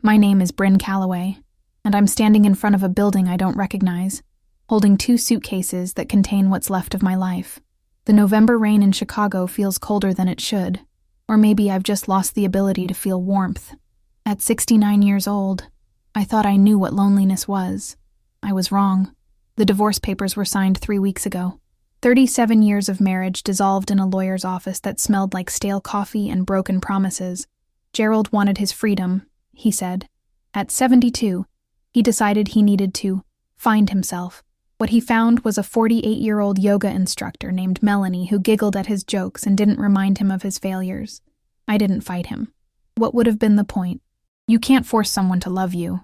My name is Bryn Calloway, and I'm standing in front of a building I don't recognize, holding 2 suitcases that contain what's left of my life. The November rain in Chicago feels colder than it should, or maybe I've just lost the ability to feel warmth. At 69 years old, I thought I knew what loneliness was. I was wrong. The divorce papers were signed 3 weeks ago. 37 years of marriage dissolved in a lawyer's office that smelled like stale coffee and broken promises. Gerald wanted his freedom, he said. At 72, he decided he needed to find himself. What he found was a 48-year-old yoga instructor named Melanie who giggled at his jokes and didn't remind him of his failures. I didn't fight him. What would have been the point? You can't force someone to love you.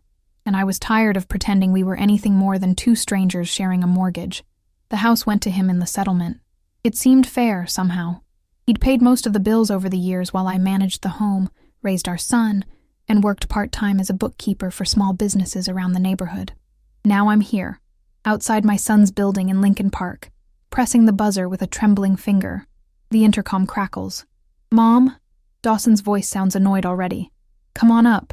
And I was tired of pretending we were anything more than 2 strangers sharing a mortgage. The house went to him in the settlement. It seemed fair, somehow. He'd paid most of the bills over the years while I managed the home, raised our son, and worked part-time as a bookkeeper for small businesses around the neighborhood. Now I'm here, outside my son's building in Lincoln Park, pressing the buzzer with a trembling finger. The intercom crackles. "Mom?" Dawson's voice sounds annoyed already. "Come on up.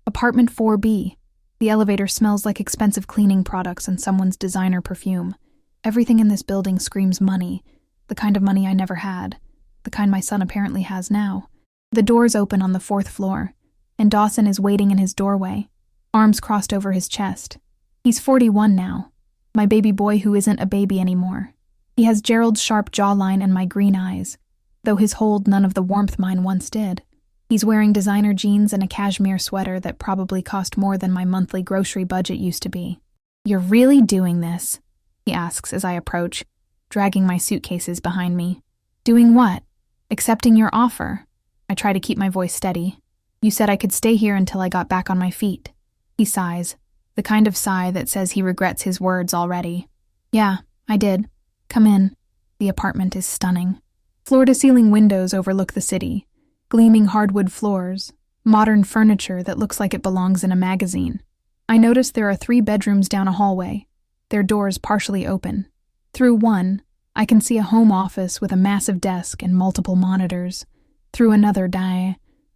Apartment 4B. The elevator smells like expensive cleaning products and someone's designer perfume. Everything in this building screams money, the kind of money I never had, the kind my son apparently has now." The doors open on the 4th floor, and Dawson is waiting in his doorway, arms crossed over his chest. He's 41 now, my baby boy who isn't a baby anymore. He has Gerald's sharp jawline and my green eyes, though his hold none of the warmth mine once did. He's wearing designer jeans and a cashmere sweater that probably cost more than my monthly grocery budget used to be. "You're really doing this?" he asks as I approach, dragging my suitcases behind me. "Doing what?" "Accepting your offer." I try to keep my voice steady. "You said I could stay here until I got back on my feet." He sighs, the kind of sigh that says he regrets his words already. "Yeah, I did. Come in." The apartment is stunning. Floor-to-ceiling windows overlook the city, gleaming hardwood floors, modern furniture that looks like it belongs in a magazine. I notice there are 3 bedrooms down a hallway, their doors partially open. Through one, I can see a home office with a massive desk and multiple monitors. Through another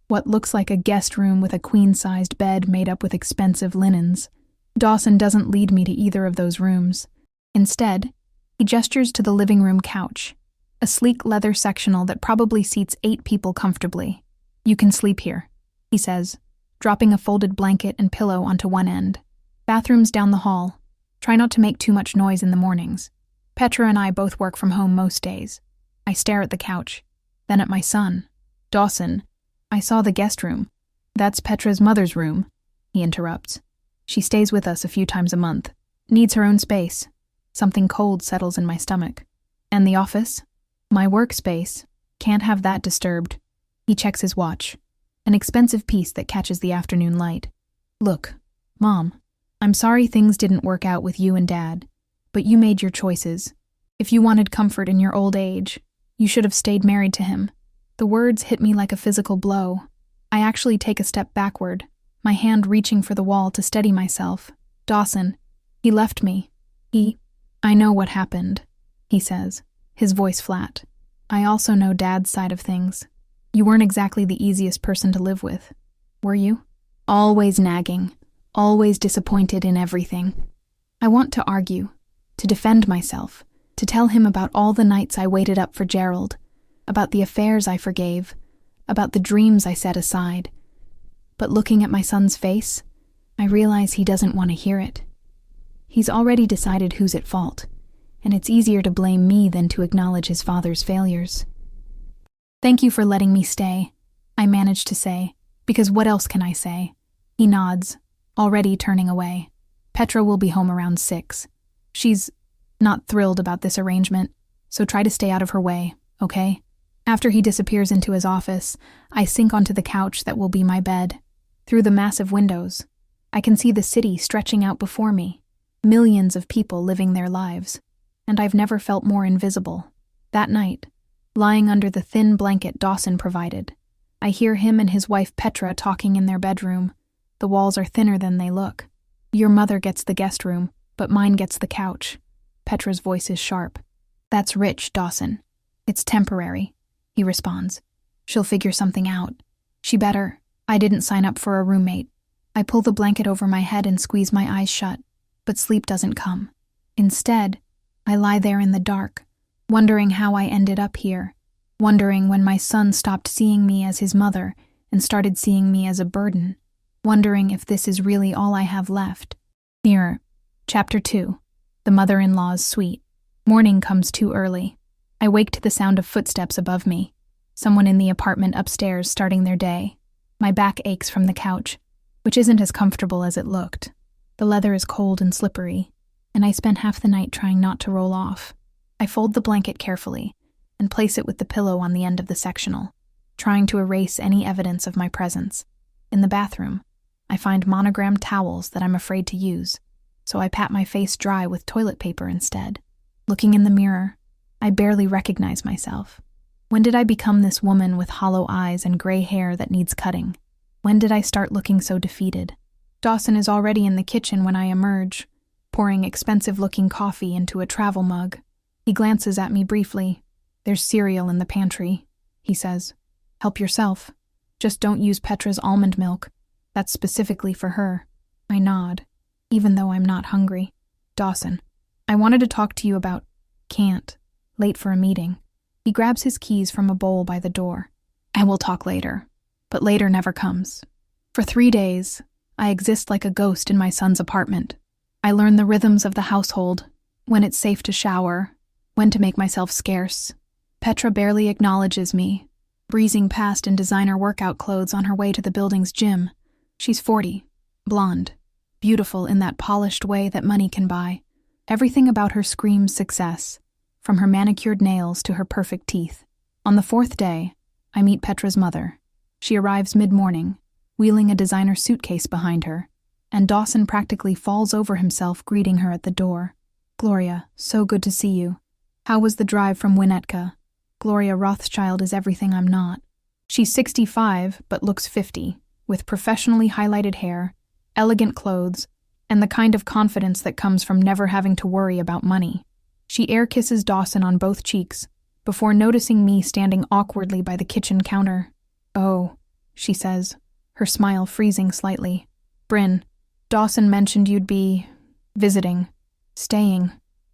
what looks like a guest room with a queen-sized bed made up with expensive linens. Dawson doesn't lead me to either of those rooms. Instead, he gestures to the living room couch, a sleek leather sectional that probably seats 8 people comfortably. "You can sleep here," he says, dropping a folded blanket and pillow onto one end. "Bathrooms down the hall. Try not to make too much noise in the mornings." Petra and I both work from home most days. I stare at the couch, then at my son. "Dawson, I saw the guest room." "That's Petra's mother's room," he interrupts. "She stays with us a few times a month. Needs her own space." Something cold settles in my stomach. "And the office?" "My workspace. Can't have that disturbed." He checks his watch, an expensive piece that catches the afternoon light. "Look, Mom, I'm sorry things didn't work out with you and Dad, but you made your choices. If you wanted comfort in your old age, you should have stayed married to him." The words hit me like a physical blow. I actually take a step backward, my hand reaching for the wall to steady myself. "Dawson, he left me. I know what happened," he says, his voice flat. "I also know Dad's side of things. You weren't exactly the easiest person to live with, were you? Always nagging, always disappointed in everything." I want to argue, to defend myself, to tell him about all the nights I waited up for Gerald, about the affairs I forgave, about the dreams I set aside. But looking at my son's face, I realize he doesn't want to hear it. He's already decided who's at fault, and it's easier to blame me than to acknowledge his father's failures. "Thank you for letting me stay," I manage to say, because what else can I say? He nods, already turning away. "Petra will be home around 6. She's not thrilled about this arrangement, so try to stay out of her way, okay?" After he disappears into his office, I sink onto the couch that will be my bed. Through the massive windows, I can see the city stretching out before me, millions of people living their lives, and I've never felt more invisible. That night, lying under the thin blanket Dawson provided, I hear him and his wife Petra talking in their bedroom. The walls are thinner than they look. "Your mother gets the guest room, but mine gets the couch." Petra's voice is sharp. "That's rich, Dawson. It's temporary," he responds. "She'll figure something out. She better. I didn't sign up for a roommate. I pull the blanket over my head and squeeze my eyes shut, but sleep doesn't come. Instead, I lie there in the dark, wondering how I ended up here, wondering when my son stopped seeing me as his mother and started seeing me as a burden, wondering if this is really all I have left. Mirror. Chapter 2. The Mother-in-Law's Suite. Morning comes too early. I wake to the sound of footsteps above me. Someone in the apartment upstairs starting their day. My back aches from the couch, which isn't as comfortable as it looked. The leather is cold and slippery, and I spent half the night trying not to roll off. I fold the blanket carefully and place it with the pillow on the end of the sectional, trying to erase any evidence of my presence. In the bathroom, I find monogrammed towels that I'm afraid to use, so I pat my face dry with toilet paper instead. Looking in the mirror, I barely recognize myself. When did I become this woman with hollow eyes and gray hair that needs cutting? When did I start looking so defeated? Dawson is already in the kitchen when I emerge, pouring expensive-looking coffee into a travel mug. He glances at me briefly. "There's cereal in the pantry," he says. "Help yourself. Just don't use Petra's almond milk. That's specifically for her." I nod, even though I'm not hungry. "Dawson, I wanted to talk to you about..." "Can't. Late for a meeting." He grabs his keys from a bowl by the door. "I will talk later." But later never comes. For 3 days, I exist like a ghost in my son's apartment. I learn the rhythms of the household, when it's safe to shower, when to make myself scarce. Petra barely acknowledges me, breezing past in designer workout clothes on her way to the building's gym. She's 40, blonde, beautiful in that polished way that money can buy. Everything about her screams success, from her manicured nails to her perfect teeth. On the 4th day, I meet Petra's mother. She arrives mid-morning, wheeling a designer suitcase behind her, and Dawson practically falls over himself greeting her at the door. "Gloria, so good to see you. How was the drive from Winnetka?" Gloria Rothschild is everything I'm not. She's 65, but looks 50, with professionally highlighted hair, elegant clothes, and the kind of confidence that comes from never having to worry about money. She air kisses Dawson on both cheeks, before noticing me standing awkwardly by the kitchen counter. "Oh," she says, her smile freezing slightly. "Bryn, Dawson mentioned you'd be... visiting. Staying,"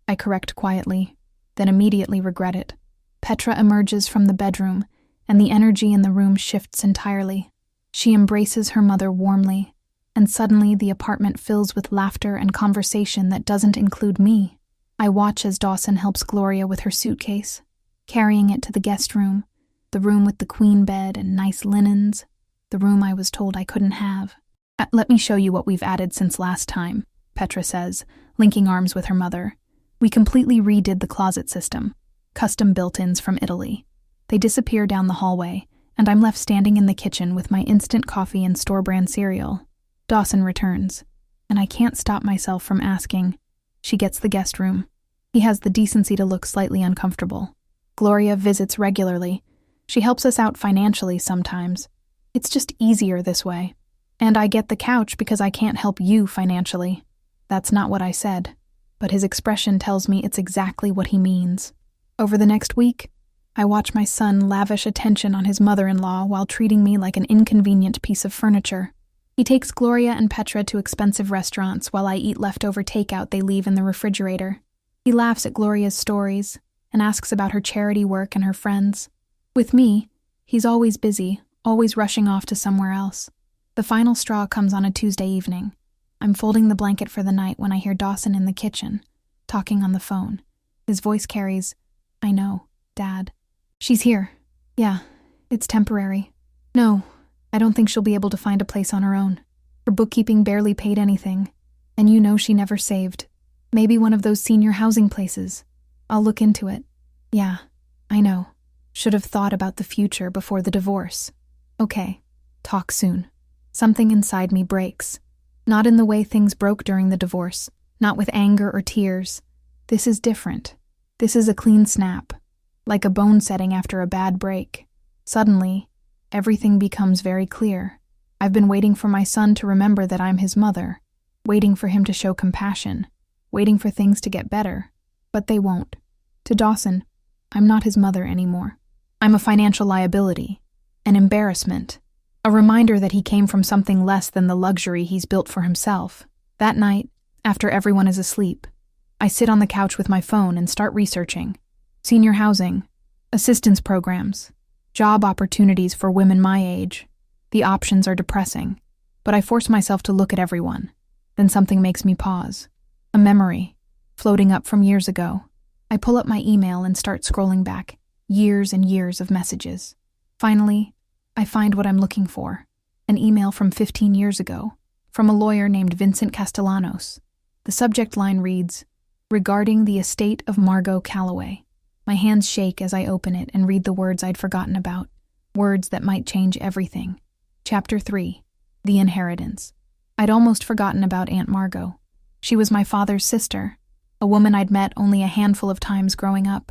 I correct quietly, then immediately regret it. Petra emerges from the bedroom, and the energy in the room shifts entirely. She embraces her mother warmly, and suddenly the apartment fills with laughter and conversation that doesn't include me. I watch as Dawson helps Gloria with her suitcase, carrying it to the guest room, the room with the queen bed and nice linens, the room I was told I couldn't have. "Let me show you what we've added since last time," Petra says, linking arms with her mother. "We completely redid the closet system, custom built-ins from Italy." They disappear down the hallway, and I'm left standing in the kitchen with my instant coffee and store-brand cereal. Dawson returns, and I can't stop myself from asking. She gets the guest room. He has the decency to look slightly uncomfortable. Gloria visits regularly. She helps us out financially sometimes. It's just easier this way. And I get the couch because I can't help you financially. That's not what I said, but his expression tells me it's exactly what he means. Over the next week, I watch my son lavish attention on his mother-in-law while treating me like an inconvenient piece of furniture. He takes Gloria and Petra to expensive restaurants while I eat leftover takeout they leave in the refrigerator. He laughs at Gloria's stories and asks about her charity work and her friends. With me, he's always busy, always rushing off to somewhere else. The final straw comes on a Tuesday evening. I'm folding the blanket for the night when I hear Dawson in the kitchen, talking on the phone. His voice carries, "I know, Dad." "She's here. Yeah, it's temporary. No, I don't think she'll be able to find a place on her own. Her bookkeeping barely paid anything, and you know she never saved. Maybe one of those senior housing places. I'll look into it. Yeah, I know. Should have thought about the future before the divorce. Okay, talk soon." Something inside me breaks. Not in the way things broke during the divorce, not with anger or tears. This is different. This is a clean snap, like a bone setting after a bad break. Suddenly, everything becomes very clear. I've been waiting for my son to remember that I'm his mother, waiting for him to show compassion, waiting for things to get better, but they won't. To Dawson, I'm not his mother anymore. I'm a financial liability, an embarrassment, A reminder that he came from something less than the luxury he's built for himself. That night, after everyone is asleep, I sit on the couch with my phone and start researching. Senior housing, assistance programs, job opportunities for women my age. The options are depressing, but I force myself to look at everyone. Then something makes me pause. A memory, floating up from years ago. I pull up my email and start scrolling back, years and years of messages. Finally, I find what I'm looking for. An email from 15 years ago, from a lawyer named Vincent Castellanos. The subject line reads, "Regarding the estate of Margot Calloway." My hands shake as I open it and read the words I'd forgotten about, words that might change everything. Chapter 3. The Inheritance. I'd almost forgotten about Aunt Margot. She was my father's sister, a woman I'd met only a handful of times growing up.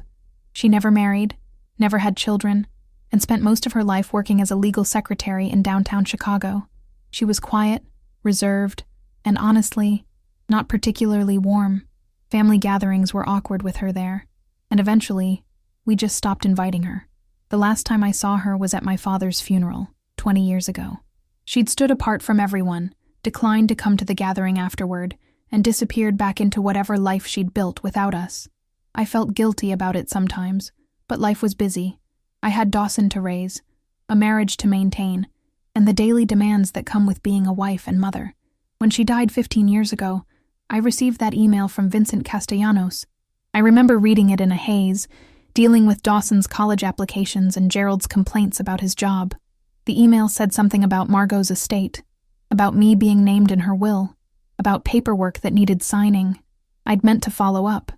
She never married, never had children, and spent most of her life working as a legal secretary in downtown Chicago. She was quiet, reserved, and honestly, not particularly warm. Family gatherings were awkward with her there, and eventually, we just stopped inviting her. The last time I saw her was at my father's funeral, 20 years ago. She'd stood apart from everyone, declined to come to the gathering afterward, and disappeared back into whatever life she'd built without us. I felt guilty about it sometimes, but life was busy. I had Dawson to raise, a marriage to maintain, and the daily demands that come with being a wife and mother. When she died 15 years ago, I received that email from Vincent Castellanos. I remember reading it in a haze, dealing with Dawson's college applications and Gerald's complaints about his job. The email said something about Margot's estate, about me being named in her will, about paperwork that needed signing. I'd meant to follow up.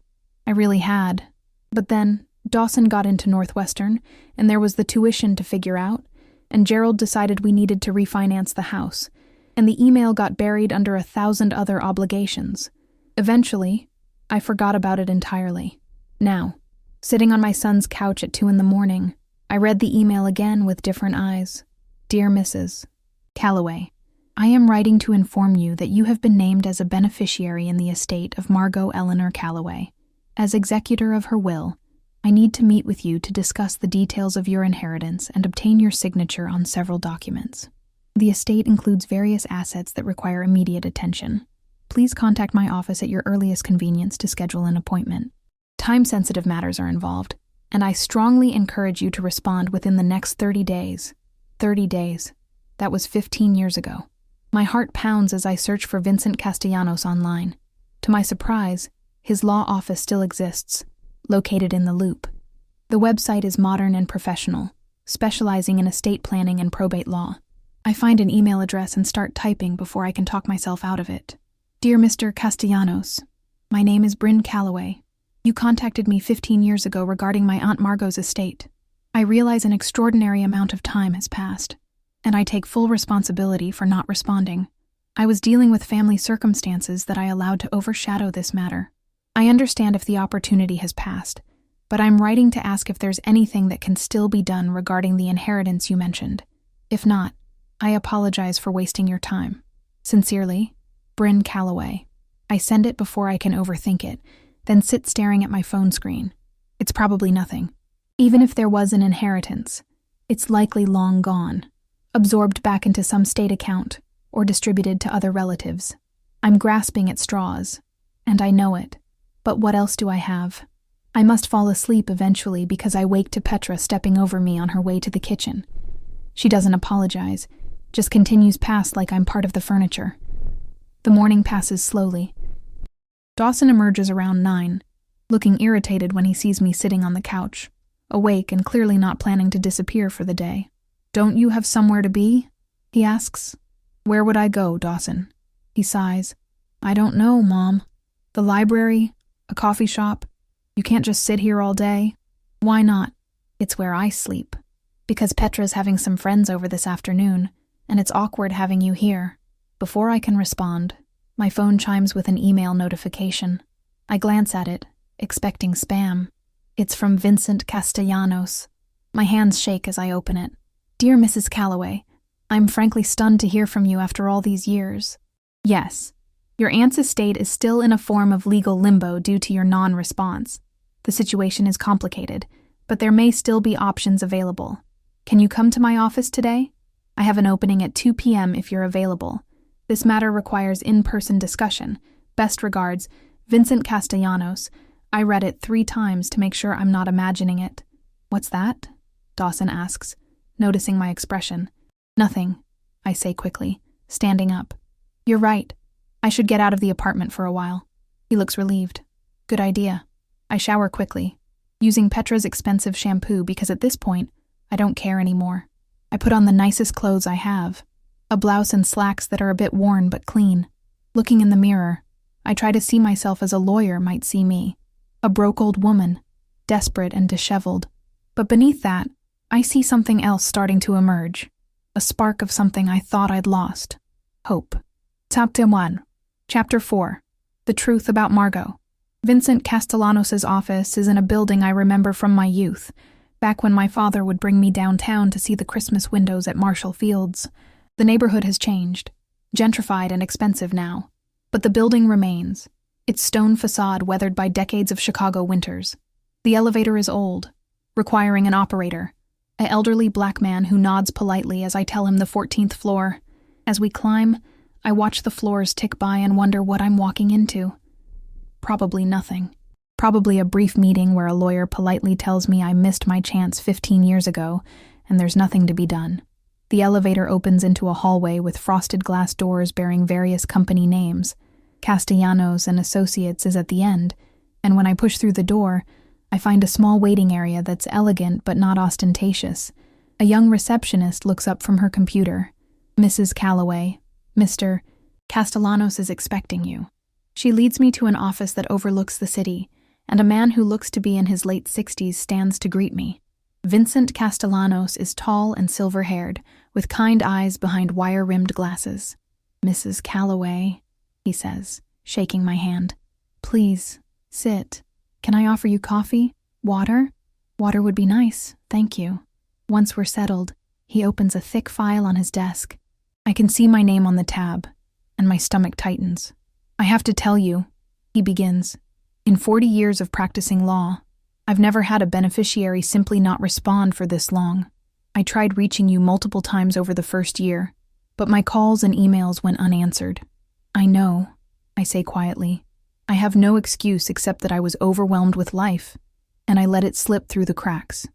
I really had. But then, Dawson got into Northwestern, and there was the tuition to figure out, and Gerald decided we needed to refinance the house, and the email got buried under 1,000 other obligations. Eventually, I forgot about it entirely. Now, sitting on my son's couch at 2 a.m, I read the email again with different eyes. Dear Mrs. Calloway, I am writing to inform you that you have been named as a beneficiary in the estate of Margot Eleanor Calloway. As executor of her will, I need to meet with you to discuss the details of your inheritance and obtain your signature on several documents. The estate includes various assets that require immediate attention. Please contact my office at your earliest convenience to schedule an appointment. Time-sensitive matters are involved, and I strongly encourage you to respond within the next 30 days. 30 days. That was 15 years ago. My heart pounds as I search for Vincent Castellanos online. To my surprise, his law office still exists, located in the Loop. The website is modern and professional, specializing in estate planning and probate law. I find an email address and start typing before I can talk myself out of it. Dear Mr. Castellanos, my name is Bryn Calloway. You contacted me 15 years ago regarding my Aunt Margot's estate. I realize an extraordinary amount of time has passed, and I take full responsibility for not responding. I was dealing with family circumstances that I allowed to overshadow this matter. I understand if the opportunity has passed, but I'm writing to ask if there's anything that can still be done regarding the inheritance you mentioned. If not, I apologize for wasting your time. Sincerely, Bryn Calloway. I send it before I can overthink it, then sit staring at my phone screen. It's probably nothing. Even if there was an inheritance, it's likely long gone, absorbed back into some state account, or distributed to other relatives. I'm grasping at straws, and I know it. But what else do I have? I must fall asleep eventually because I wake to Petra stepping over me on her way to the kitchen. She doesn't apologize, just continues past like I'm part of the furniture. The morning passes slowly. Dawson emerges around 9, looking irritated when he sees me sitting on the couch, awake and clearly not planning to disappear for the day. Don't you have somewhere to be? He asks. Where would I go, Dawson? He sighs. I don't know, Mom. The library? A coffee shop? You can't just sit here all day? Why not? It's where I sleep. Because Petra's having some friends over this afternoon, and it's awkward having you here. Before I can respond, my phone chimes with an email notification. I glance at it, expecting spam. It's from Vincent Castellanos. My hands shake as I open it. Dear Mrs. Calloway, I'm frankly stunned to hear from you after all these years. Yes, your aunt's estate is still in a form of legal limbo due to your non-response. The situation is complicated, but there may still be options available. Can you come to my office today? I have an opening at 2 p.m. if you're available. This matter requires in-person discussion. Best regards, Vincent Castellanos. I read it 3 times to make sure I'm not imagining it. What's that? Dawson asks, noticing my expression. Nothing, I say quickly, standing up. You're right. I should get out of the apartment for a while. He looks relieved. Good idea. I shower quickly, using Petra's expensive shampoo because at this point, I don't care anymore. I put on the nicest clothes I have, a blouse and slacks that are a bit worn but clean. Looking in the mirror, I try to see myself as a lawyer might see me, a broke old woman, desperate and disheveled. But beneath that, I see something else starting to emerge, a spark of something I thought I'd lost. Hope. Chapter 1. Chapter 4. The Truth About Margot. Vincent Castellanos' office is in a building I remember from my youth, back when my father would bring me downtown to see the Christmas windows at Marshall Fields. The neighborhood has changed, gentrified and expensive now, but the building remains, its stone facade weathered by decades of Chicago winters. The elevator is old, requiring an operator, an elderly black man who nods politely as I tell him the 14th floor. As we climb, I watch the floors tick by and wonder what I'm walking into. Probably nothing. Probably a brief meeting where a lawyer politely tells me I missed my chance 15 years ago and there's nothing to be done. The elevator opens into a hallway with frosted glass doors bearing various company names. Castellanos and Associates is at the end, and when I push through the door, I find a small waiting area that's elegant but not ostentatious. A young receptionist looks up from her computer. Mrs. Calloway, Mr. Castellanos is expecting you. She leads me to an office that overlooks the city, and a man who looks to be in his late 60s stands to greet me. Vincent Castellanos is tall and silver-haired, with kind eyes behind wire-rimmed glasses. Mrs. Calloway, he says, shaking my hand. Please, sit. Can I offer you coffee? Water? Water would be nice, thank you. Once we're settled, he opens a thick file on his desk. I can see my name on the tab, and my stomach tightens. I have to tell you, he begins. In 40 years of practicing law, I've never had a beneficiary simply not respond for this long. I tried reaching you multiple times over the first year, but my calls and emails went unanswered. I know, I say quietly. I have no excuse except that I was overwhelmed with life, and I let it slip through the cracks.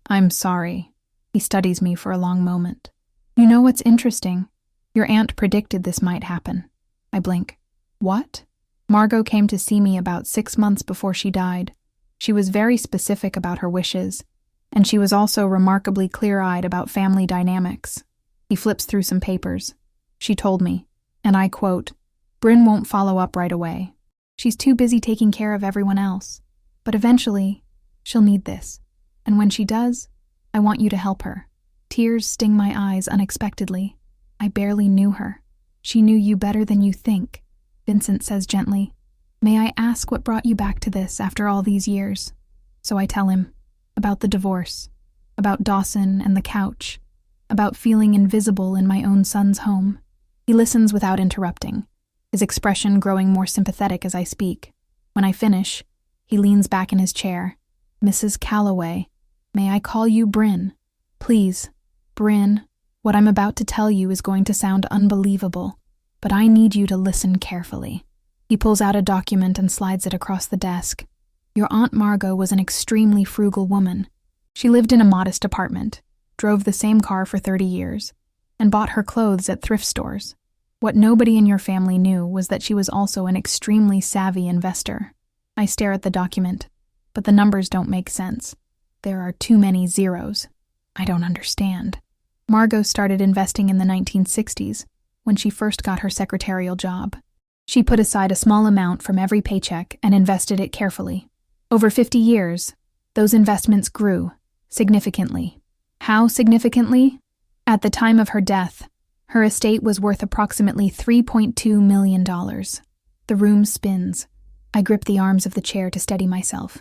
I'm sorry. He studies me for a long moment. You know what's interesting? Your aunt predicted this might happen. I blink. What? Margot came to see me about 6 months before she died. She was very specific about her wishes, and she was also remarkably clear-eyed about family dynamics. He flips through some papers. She told me, and I quote, Bryn won't follow up right away. She's too busy taking care of everyone else. But eventually, she'll need this. And when she does, I want you to help her. Tears sting my eyes unexpectedly. I barely knew her. She knew you better than you think, Vincent says gently. May I ask what brought you back to this after all these years? So I tell him about the divorce, about Dawson and the couch, about feeling invisible in my own son's home. He listens without interrupting, his expression growing more sympathetic as I speak. When I finish, he leans back in his chair. Mrs. Calloway, may I call you Bryn? Please, Bryn, what I'm about to tell you is going to sound unbelievable, but I need you to listen carefully. He pulls out a document and slides it across the desk. Your Aunt Margot was an extremely frugal woman. She lived in a modest apartment, drove the same car for 30 years, and bought her clothes at thrift stores. What nobody in your family knew was that she was also an extremely savvy investor. I stare at the document, but the numbers don't make sense. There are too many zeros. I don't understand. Margot started investing in the 1960s, when she first got her secretarial job. She put aside a small amount from every paycheck and invested it carefully. Over 50 years, those investments grew significantly. How significantly? At the time of her death, her estate was worth approximately $3.2 million. The room spins. I grip the arms of the chair to steady myself.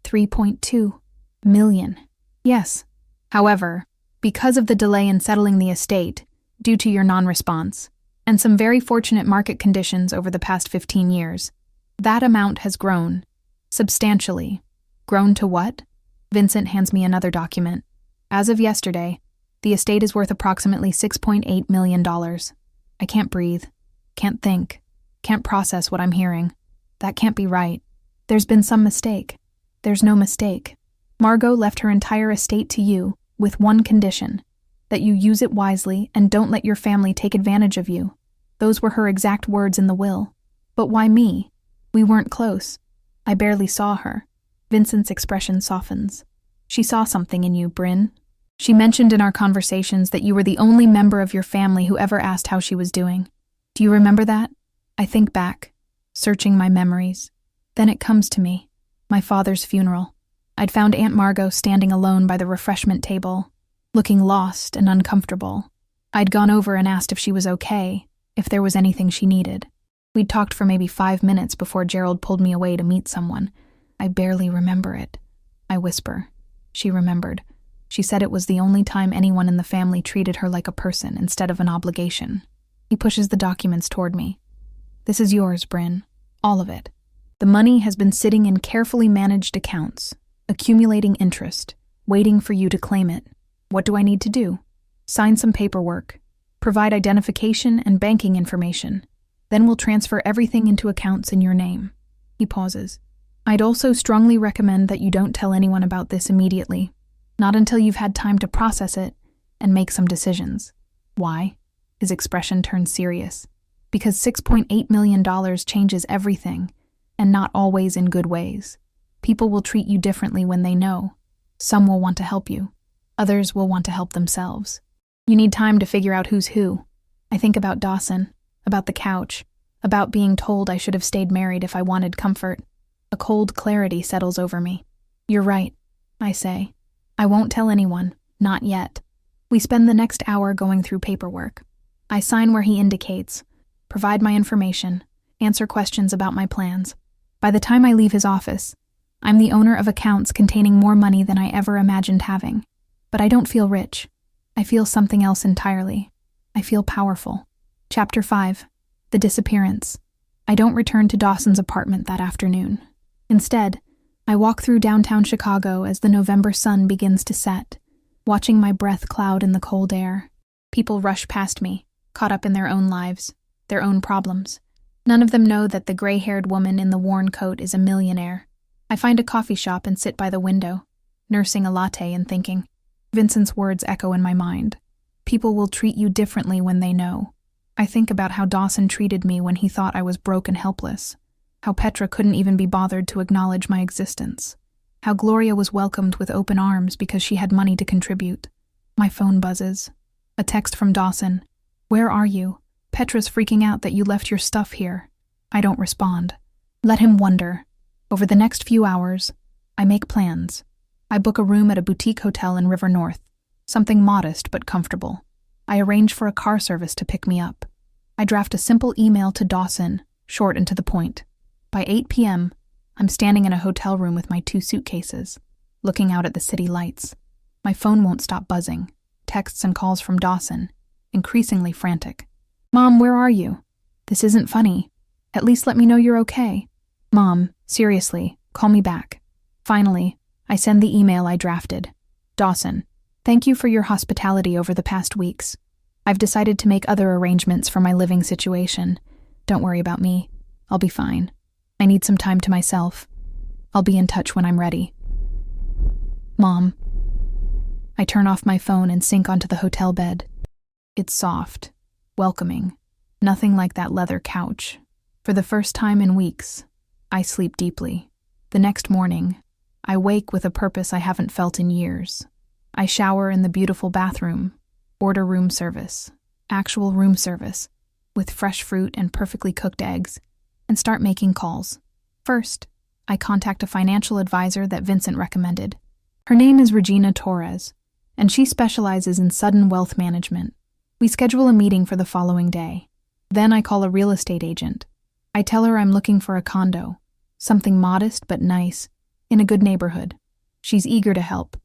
3.2 million. Yes. However, because of the delay in settling the estate, due to your non-response, and some very fortunate market conditions over the past 15 years, that amount has grown. Substantially. Grown to what? Vincent hands me another document. As of yesterday, The estate is worth approximately $6.8 million. I can't breathe, can't think, can't process what I'm hearing. That can't be right. There's been some mistake. There's no mistake. Margot left her entire estate to you, with one condition: that you use it wisely and don't let your family take advantage of you. Those were her exact words in the will. But why me? We weren't close. I barely saw her. Vincent's expression softens. She saw something in you, Bryn. She mentioned in our conversations that you were the only member of your family who ever asked how she was doing. Do you remember that? I think back, searching my memories. Then it comes to me. My father's funeral. I'd found Aunt Margot standing alone by the refreshment table, looking lost and uncomfortable. I'd gone over and asked if she was okay, if there was anything she needed. We'd talked for maybe 5 minutes before Gerald pulled me away to meet someone. I barely remember it. I whisper. She remembered. She said it was the only time anyone in the family treated her like a person instead of an obligation. He pushes the documents toward me. This is yours, Bryn. All of it. The money has been sitting in carefully managed accounts, accumulating interest, waiting for you to claim it. What do I need to do? Sign some paperwork. Provide identification and banking information. Then we'll transfer everything into accounts in your name. He pauses. I'd also strongly recommend that you don't tell anyone about this immediately. Not until you've had time to process it and make some decisions. Why? His expression turns serious. Because $6.8 million changes everything, and not always in good ways. People will treat you differently when they know. Some will want to help you. Others will want to help themselves. You need time to figure out who's who. I think about Dawson, about the couch, about being told I should have stayed married if I wanted comfort. A cold clarity settles over me. You're right, I say. I won't tell anyone, not yet. We spend the next hour going through paperwork. I sign where he indicates, provide my information, answer questions about my plans. By the time I leave his office, I'm the owner of accounts containing more money than I ever imagined having. But I don't feel rich. I feel something else entirely. I feel powerful. Chapter 5. The Disappearance. I don't return to Dawson's apartment that afternoon. Instead, I walk through downtown Chicago as the November sun begins to set, watching my breath cloud in the cold air. People rush past me, caught up in their own lives, their own problems. None of them know that the gray-haired woman in the worn coat is a millionaire. I find a coffee shop and sit by the window, nursing a latte and thinking. Vincent's words echo in my mind. People will treat you differently when they know. I think about how Dawson treated me when he thought I was broke and helpless. How Petra couldn't even be bothered to acknowledge my existence. How Gloria was welcomed with open arms because she had money to contribute. My phone buzzes. A text from Dawson. Where are you? Petra's freaking out that you left your stuff here. I don't respond. Let him wonder. Over the next few hours, I make plans. I book a room at a boutique hotel in River North. Something modest but comfortable. I arrange for a car service to pick me up. I draft a simple email to Dawson, short and to the point. By 8 p.m., I'm standing in a hotel room with my 2 suitcases, looking out at the city lights. My phone won't stop buzzing. Texts and calls from Dawson, increasingly frantic. Mom, where are you? This isn't funny. At least let me know you're okay. Mom, seriously, call me back. Finally, I send the email I drafted. Dawson, thank you for your hospitality over the past weeks. I've decided to make other arrangements for my living situation. Don't worry about me. I'll be fine. I need some time to myself. I'll be in touch when I'm ready. Mom. I turn off my phone and sink onto the hotel bed. It's soft, welcoming, nothing like that leather couch. For the first time in weeks, I sleep deeply. The next morning, I wake with a purpose I haven't felt in years. I shower in the beautiful bathroom, order room service, actual room service, with fresh fruit and perfectly cooked eggs, and start making calls. First, I contact a financial advisor that Vincent recommended. Her name is Regina Torres, and she specializes in sudden wealth management. We schedule a meeting for the following day. Then I call a real estate agent. I tell her I'm looking for a condo, something modest but nice, in a good neighborhood. She's eager to help,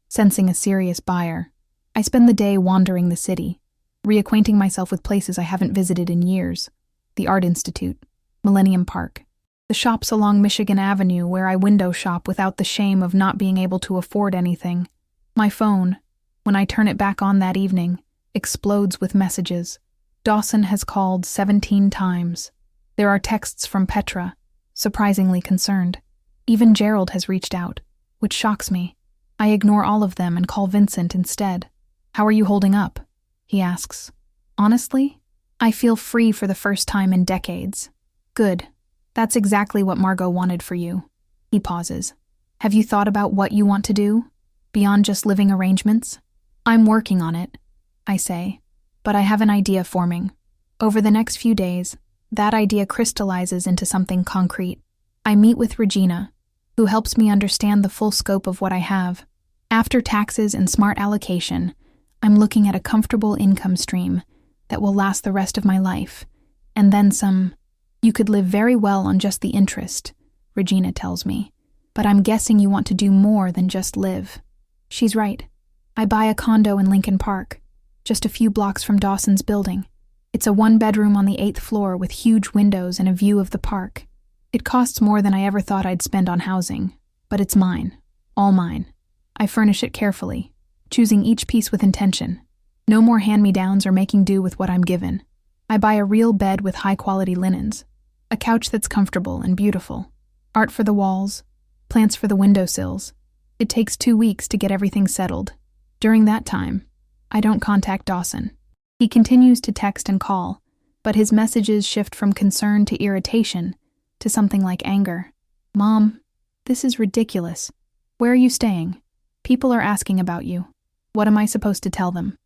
sensing a serious buyer. I spend the day wandering the city, reacquainting myself with places I haven't visited in years. The Art Institute, Millennium Park, the shops along Michigan Avenue where I window shop without the shame of not being able to afford anything. My phone, When I turn it back on that evening, explodes with messages. Dawson has called 17 times. There are texts from Petra, surprisingly concerned. Even Gerald has reached out, which shocks me. I ignore all of them and call Vincent instead. "How are you holding up?" he asks. Honestly, I feel free for the first time in decades. Good. That's exactly what Margot wanted for you. He pauses. Have you thought about what you want to do, beyond just living arrangements? I'm working on it, I say, but I have an idea forming. Over the next few days, that idea crystallizes into something concrete. I meet with Regina, who helps me understand the full scope of what I have. After taxes and smart allocation, I'm looking at a comfortable income stream that will last the rest of my life. And then some. You could live very well on just the interest, Regina tells me. But I'm guessing you want to do more than just live. She's right. I buy a condo in Lincoln Park, just a few blocks from Dawson's building. It's a 1-bedroom on the 8th floor with huge windows and a view of the park. It costs more than I ever thought I'd spend on housing, but it's mine, all mine. I furnish it carefully, choosing each piece with intention. No more hand-me-downs or making do with what I'm given. I buy a real bed with high-quality linens, a couch that's comfortable and beautiful, art for the walls, plants for the windowsills. It takes 2 weeks to get everything settled. During that time, I don't contact Dawson. He continues to text and call, but his messages shift from concern to irritation to something like anger. Mom, this is ridiculous. Where are you staying? People are asking about you. What am I supposed to tell them?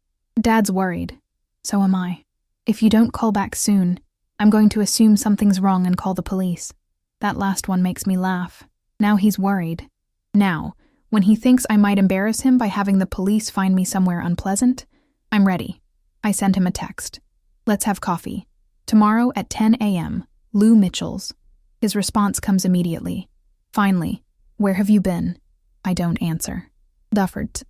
Dad's worried. So am I. If you don't call back soon, I'm going to assume something's wrong and call the police. That last one makes me laugh. Now he's worried. Now, when he thinks I might embarrass him by having the police find me somewhere unpleasant, I'm ready. I send him a text. Let's have coffee. Tomorrow at 10 a.m., Lou Mitchell's. His response comes immediately. Finally, where have you been? I don't answer. Dufford.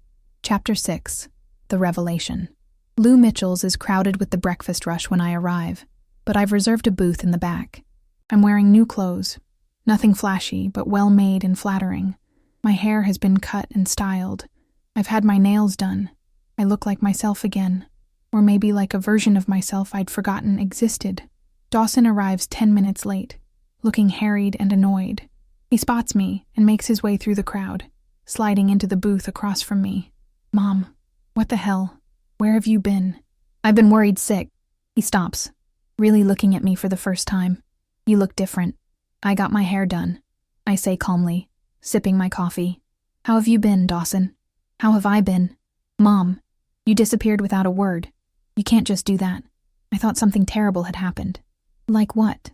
Chapter 6. The Revelation. Lou Mitchell's is crowded with the breakfast rush when I arrive, but I've reserved a booth in the back. I'm wearing new clothes. Nothing flashy, but well-made and flattering. My hair has been cut and styled. I've had my nails done. I look like myself again, or maybe like a version of myself I'd forgotten existed. Dawson arrives 10 minutes late, looking harried and annoyed. He spots me and makes his way through the crowd, sliding into the booth across from me. Mom, what the hell? Where have you been? I've been worried sick. He stops, really looking at me for the first time. You look different. I got my hair done, I say calmly, sipping my coffee. How have you been, Dawson? How have I been? Mom, you disappeared without a word. You can't just do that. I thought something terrible had happened. Like what?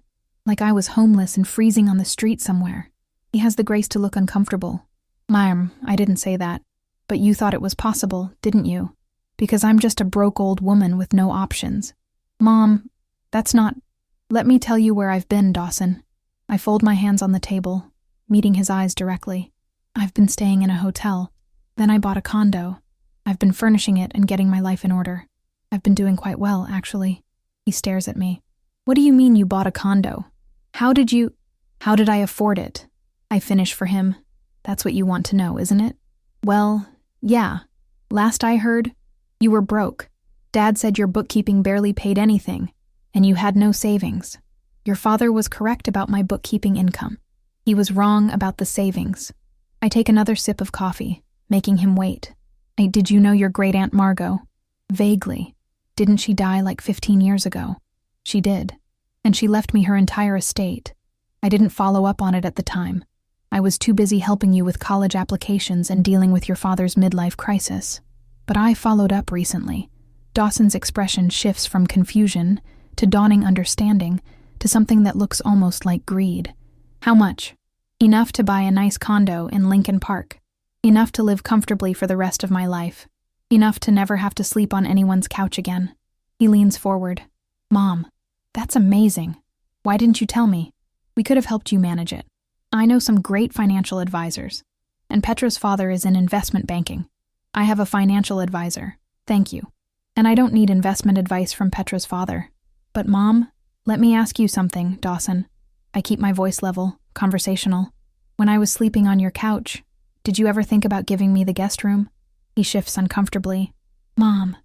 Like I was homeless and freezing on the street somewhere. He has the grace to look uncomfortable. Mom, I didn't say that. But you thought it was possible, didn't you? Because I'm just a broke old woman with no options. Mom, that's not... Let me tell you where I've been, Dawson. I fold my hands on the table, meeting his eyes directly. I've been staying in a hotel. Then I bought a condo. I've been furnishing it and getting my life in order. I've been doing quite well, actually. He stares at me. What do you mean you bought a condo? How did I afford it? I finish for him. That's what you want to know, isn't it? Well, yeah. Last I heard, you were broke. Dad said your bookkeeping barely paid anything, and you had no savings. Your father was correct about my bookkeeping income. He was wrong about the savings. I take another sip of coffee, making him wait. Did you know your great-aunt Margot? Vaguely. Didn't she die like 15 years ago? She did. And she left me her entire estate. I didn't follow up on it at the time. I was too busy helping you with college applications and dealing with your father's midlife crisis. But I followed up recently. Dawson's expression shifts from confusion to dawning understanding to something that looks almost like greed. How much? Enough to buy a nice condo in Lincoln Park. Enough to live comfortably for the rest of my life. Enough to never have to sleep on anyone's couch again. He leans forward. Mom, that's amazing. Why didn't you tell me? We could have helped you manage it. I know some great financial advisors, and Petra's father is in investment banking. I have a financial advisor, thank you. And I don't need investment advice from Petra's father. But Mom, let me ask you something, Dawson. I keep my voice level, conversational. When I was sleeping on your couch, did you ever think about giving me the guest room? He shifts uncomfortably. Mom,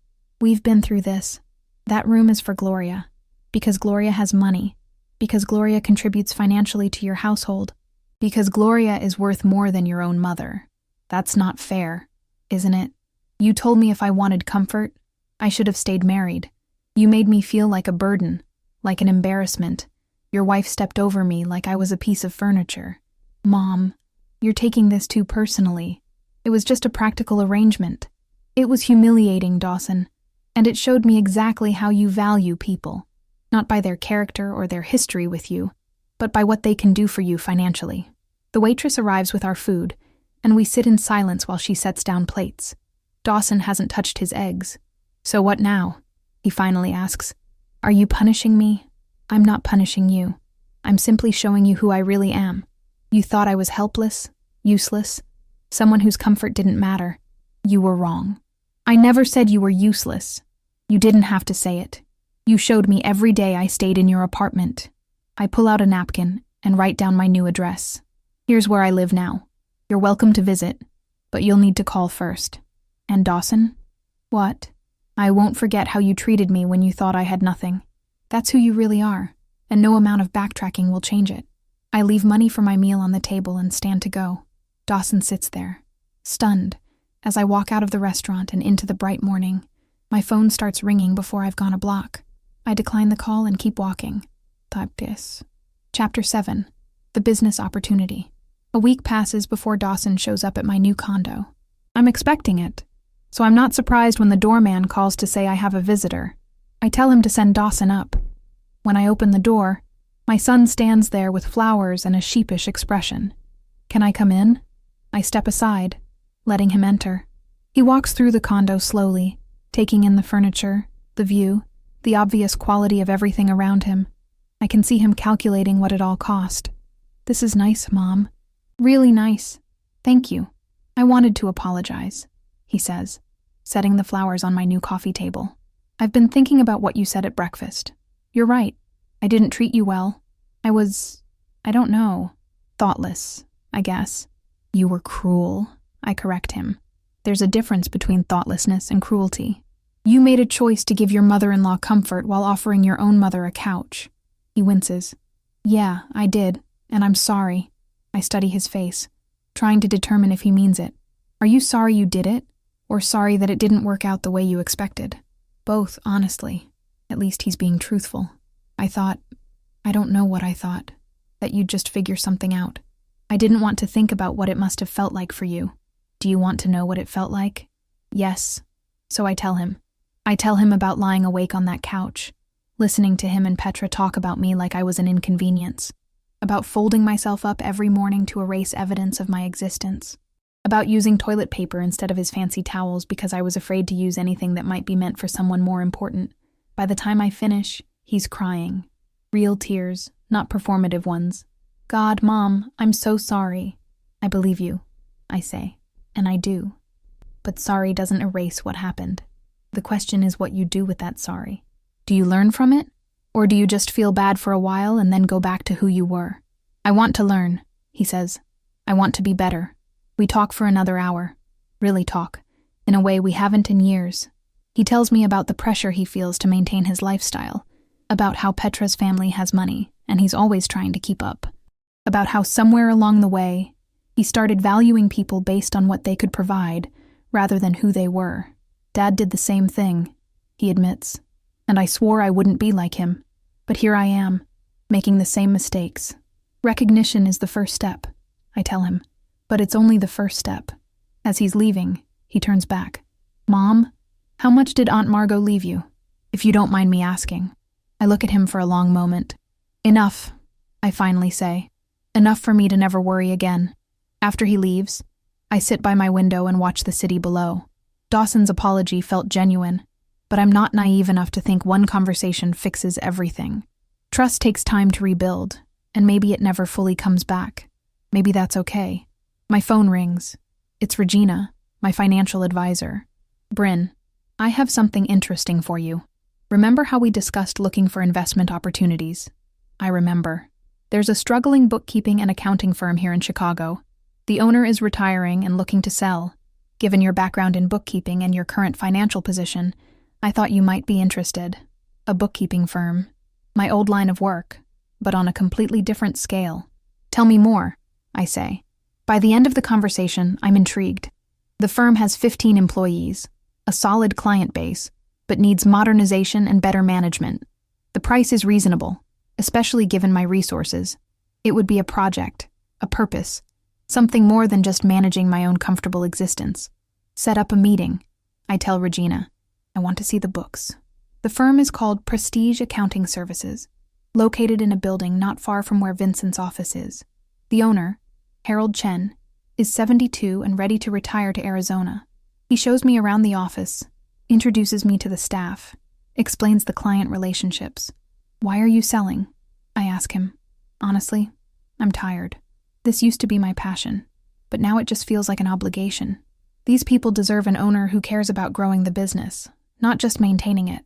we've been through this. That room is for Gloria. Because Gloria has money. Because Gloria contributes financially to your household. Because Gloria is worth more than your own mother. That's not fair, isn't it? You told me if I wanted comfort, I should have stayed married. You made me feel like a burden, like an embarrassment. Your wife stepped over me like I was a piece of furniture. Mom, you're taking this too personally. It was just a practical arrangement. It was humiliating, Dawson, and it showed me exactly how you value people, not by their character or their history with you, but by what they can do for you financially. The waitress arrives with our food, and we sit in silence while she sets down plates. Dawson hasn't touched his eggs. So what now? He finally asks. Are you punishing me? I'm not punishing you. I'm simply showing you who I really am. You thought I was helpless, useless, someone whose comfort didn't matter. You were wrong. I never said you were useless. You didn't have to say it. You showed me every day I stayed in your apartment. I pull out a napkin and write down my new address. Here's where I live now. You're welcome to visit, but you'll need to call first. And Dawson? What? I won't forget how you treated me when you thought I had nothing. That's who you really are, and no amount of backtracking will change it. I leave money for my meal on the table and stand to go. Dawson sits there, stunned, as I walk out of the restaurant and into the bright morning. My phone starts ringing before I've gone a block. I decline the call and keep walking. Chapter 7. The Business Opportunity. A week passes before Dawson shows up at my new condo. I'm expecting it, so I'm not surprised when the doorman calls to say I have a visitor. I tell him to send Dawson up. When I open the door, my son stands there with flowers and a sheepish expression. Can I come in? I step aside, letting him enter. He walks through the condo slowly, taking in the furniture, the view, the obvious quality of everything around him. I can see him calculating what it all cost. This is nice, Mom. Really nice. Thank you. I wanted to apologize, he says, setting the flowers on my new coffee table. I've been thinking about what you said at breakfast. You're right. I didn't treat you well. I don't know, thoughtless, I guess. You were cruel, I correct him. There's a difference between thoughtlessness and cruelty. You made a choice to give your mother-in-law comfort while offering your own mother a couch. He winces. Yeah, I did, and I'm sorry. I study his face, trying to determine if he means it. Are you sorry you did it, or sorry that it didn't work out the way you expected? Both, honestly. At least he's being truthful. I don't know what I thought. That you'd just figure something out. I didn't want to think about what it must have felt like for you. Do you want to know what it felt like? Yes. So I tell him. I tell him about lying awake on that couch, listening to him and Petra talk about me like I was an inconvenience, about folding myself up every morning to erase evidence of my existence, about using toilet paper instead of his fancy towels because I was afraid to use anything that might be meant for someone more important. By the time I finish, he's crying. Real tears, not performative ones. God, Mom, I'm so sorry. I believe you, I say, and I do. But sorry doesn't erase what happened. The question is what you do with that sorry. Do you learn from it? Or do you just feel bad for a while and then go back to who you were? I want to learn, he says. I want to be better. We talk for another hour. Really talk. In a way we haven't in years. He tells me about the pressure he feels to maintain his lifestyle, about how Petra's family has money, and he's always trying to keep up, about how somewhere along the way, he started valuing people based on what they could provide, rather than who they were. Dad did the same thing, he admits, and I swore I wouldn't be like him, but here I am, making the same mistakes. Recognition is the first step, I tell him, but it's only the first step. As he's leaving, he turns back. Mom, how much did Aunt Margot leave you? If you don't mind me asking. I look at him for a long moment. Enough, I finally say. Enough for me to never worry again. After he leaves, I sit by my window and watch the city below. Dawson's apology felt genuine, but I'm not naive enough to think one conversation fixes everything. Trust takes time to rebuild, and maybe it never fully comes back. Maybe that's okay. My phone rings. It's Regina, my financial advisor. Bryn, I have something interesting for you. Remember how we discussed looking for investment opportunities? I remember. There's a struggling bookkeeping and accounting firm here in Chicago. The owner is retiring and looking to sell. Given your background in bookkeeping and your current financial position, I thought you might be interested. A bookkeeping firm. My old line of work, but on a completely different scale. Tell me more, I say. By the end of the conversation, I'm intrigued. The firm has 15 employees, a solid client base, but needs modernization and better management. The price is reasonable, especially given my resources. It would be a project, a purpose, something more than just managing my own comfortable existence. Set up a meeting, I tell Regina. I want to see the books. The firm is called Prestige Accounting Services, located in a building not far from where Vincent's office is. The owner, Harold Chen, is 72 and ready to retire to Arizona. He shows me around the office, introduces me to the staff, explains the client relationships. Why are you selling? I ask him. Honestly, I'm tired. This used to be my passion, but now it just feels like an obligation. These people deserve an owner who cares about growing the business, not just maintaining it.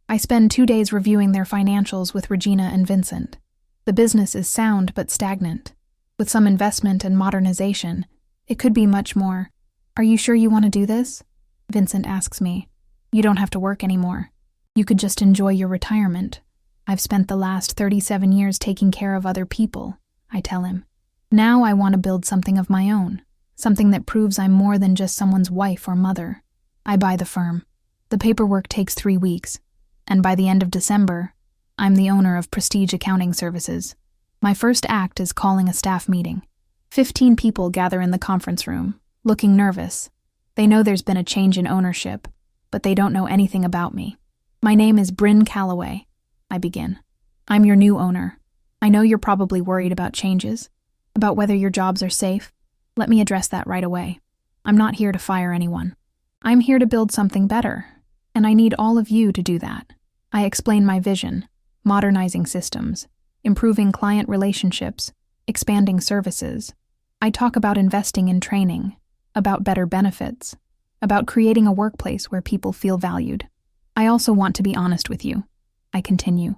I spend 2 days reviewing their financials with Regina and Vincent. The business is sound but stagnant. With some investment and modernization, it could be much more. Are you sure you want to do this? Vincent asks me. You don't have to work anymore. You could just enjoy your retirement. I've spent the last 37 years taking care of other people, I tell him. Now I want to build something of my own, something that proves I'm more than just someone's wife or mother. I buy the firm. The paperwork takes 3 weeks, and by the end of December, I'm the owner of Prestige Accounting Services. My first act is calling a staff meeting. 15 people gather in the conference room, looking nervous. They know there's been a change in ownership, but they don't know anything about me. My name is Bryn Calloway, I begin. I'm your new owner. I know you're probably worried about changes, about whether your jobs are safe. Let me address that right away. I'm not here to fire anyone. I'm here to build something better, and I need all of you to do that. I explain my vision, modernizing systems, improving client relationships, expanding services. I talk about investing in training, about better benefits, about creating a workplace where people feel valued. I also want to be honest with you. I continue.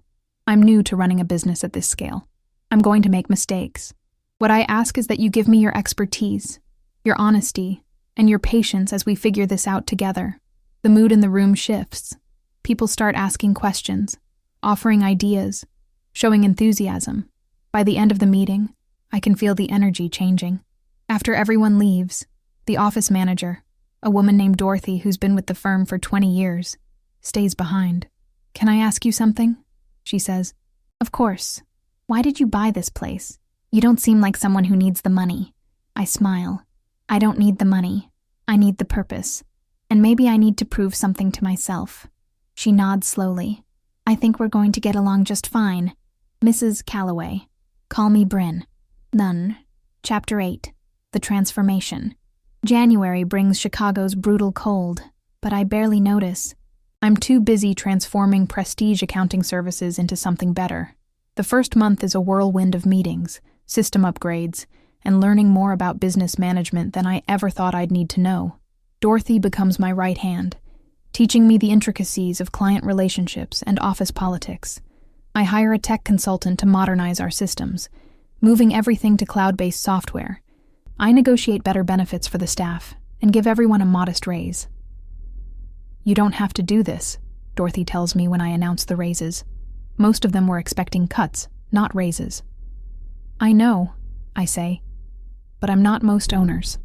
I'm new to running a business at this scale. I'm going to make mistakes. What I ask is that you give me your expertise, your honesty, and your patience as we figure this out together. The mood in the room shifts. People start asking questions, offering ideas, showing enthusiasm. By the end of the meeting, I can feel the energy changing. After everyone leaves, the office manager, a woman named Dorothy who's been with the firm for 20 years, stays behind. Can I ask you something? She says. Of course. Why did you buy this place? You don't seem like someone who needs the money. I smile. I don't need the money. I need the purpose. And maybe I need to prove something to myself. She nods slowly. I think we're going to get along just fine. Mrs. Calloway. Call me Bryn. None. Chapter 8. The Transformation. January brings Chicago's brutal cold, but I barely notice. I'm too busy transforming Prestige Accounting Services into something better. The first month is a whirlwind of meetings, system upgrades, and learning more about business management than I ever thought I'd need to know. Dorothy becomes my right hand, teaching me the intricacies of client relationships and office politics. I hire a tech consultant to modernize our systems, moving everything to cloud-based software. I negotiate better benefits for the staff and give everyone a modest raise. You don't have to do this, Dorothy tells me when I announce the raises. Most of them were expecting cuts, not raises. I know, I say, but I'm not most owners.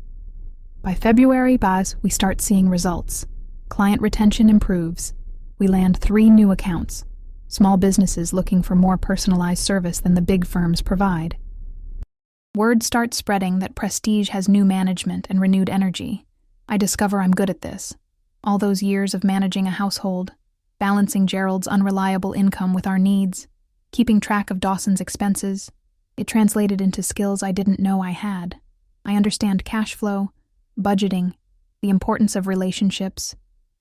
By February, we start seeing results. Client retention improves. We land 3 new accounts, small businesses looking for more personalized service than the big firms provide. Word starts spreading that Prestige has new management and renewed energy. I discover I'm good at this. All those years of managing a household, balancing Gerald's unreliable income with our needs, keeping track of Dawson's expenses, it translated into skills I didn't know I had. I understand cash flow, budgeting, the importance of relationships.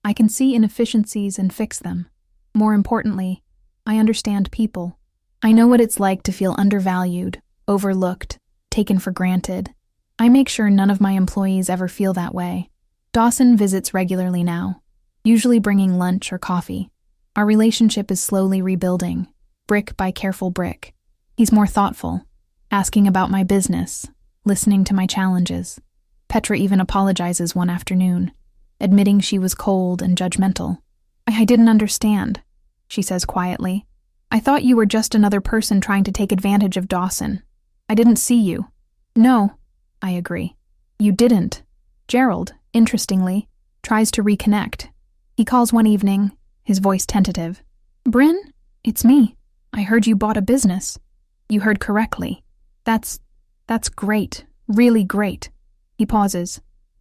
I can see inefficiencies and fix them. More importantly, I understand people. I know what it's like to feel undervalued, overlooked, taken for granted. I make sure none of my employees ever feel that way. Dawson visits regularly now, usually bringing lunch or coffee. Our relationship is slowly rebuilding, brick by careful brick. He's more thoughtful, asking about my business, listening to my challenges. Petra even apologizes one afternoon, admitting she was cold and judgmental. I didn't understand, she says quietly. I thought you were just another person trying to take advantage of Dawson. I didn't see you. No, I agree. You didn't. Gerald, interestingly, tries to reconnect. He calls one evening, his voice tentative. Bryn, it's me. I heard you bought a business. You heard correctly. That's great, really great. He pauses.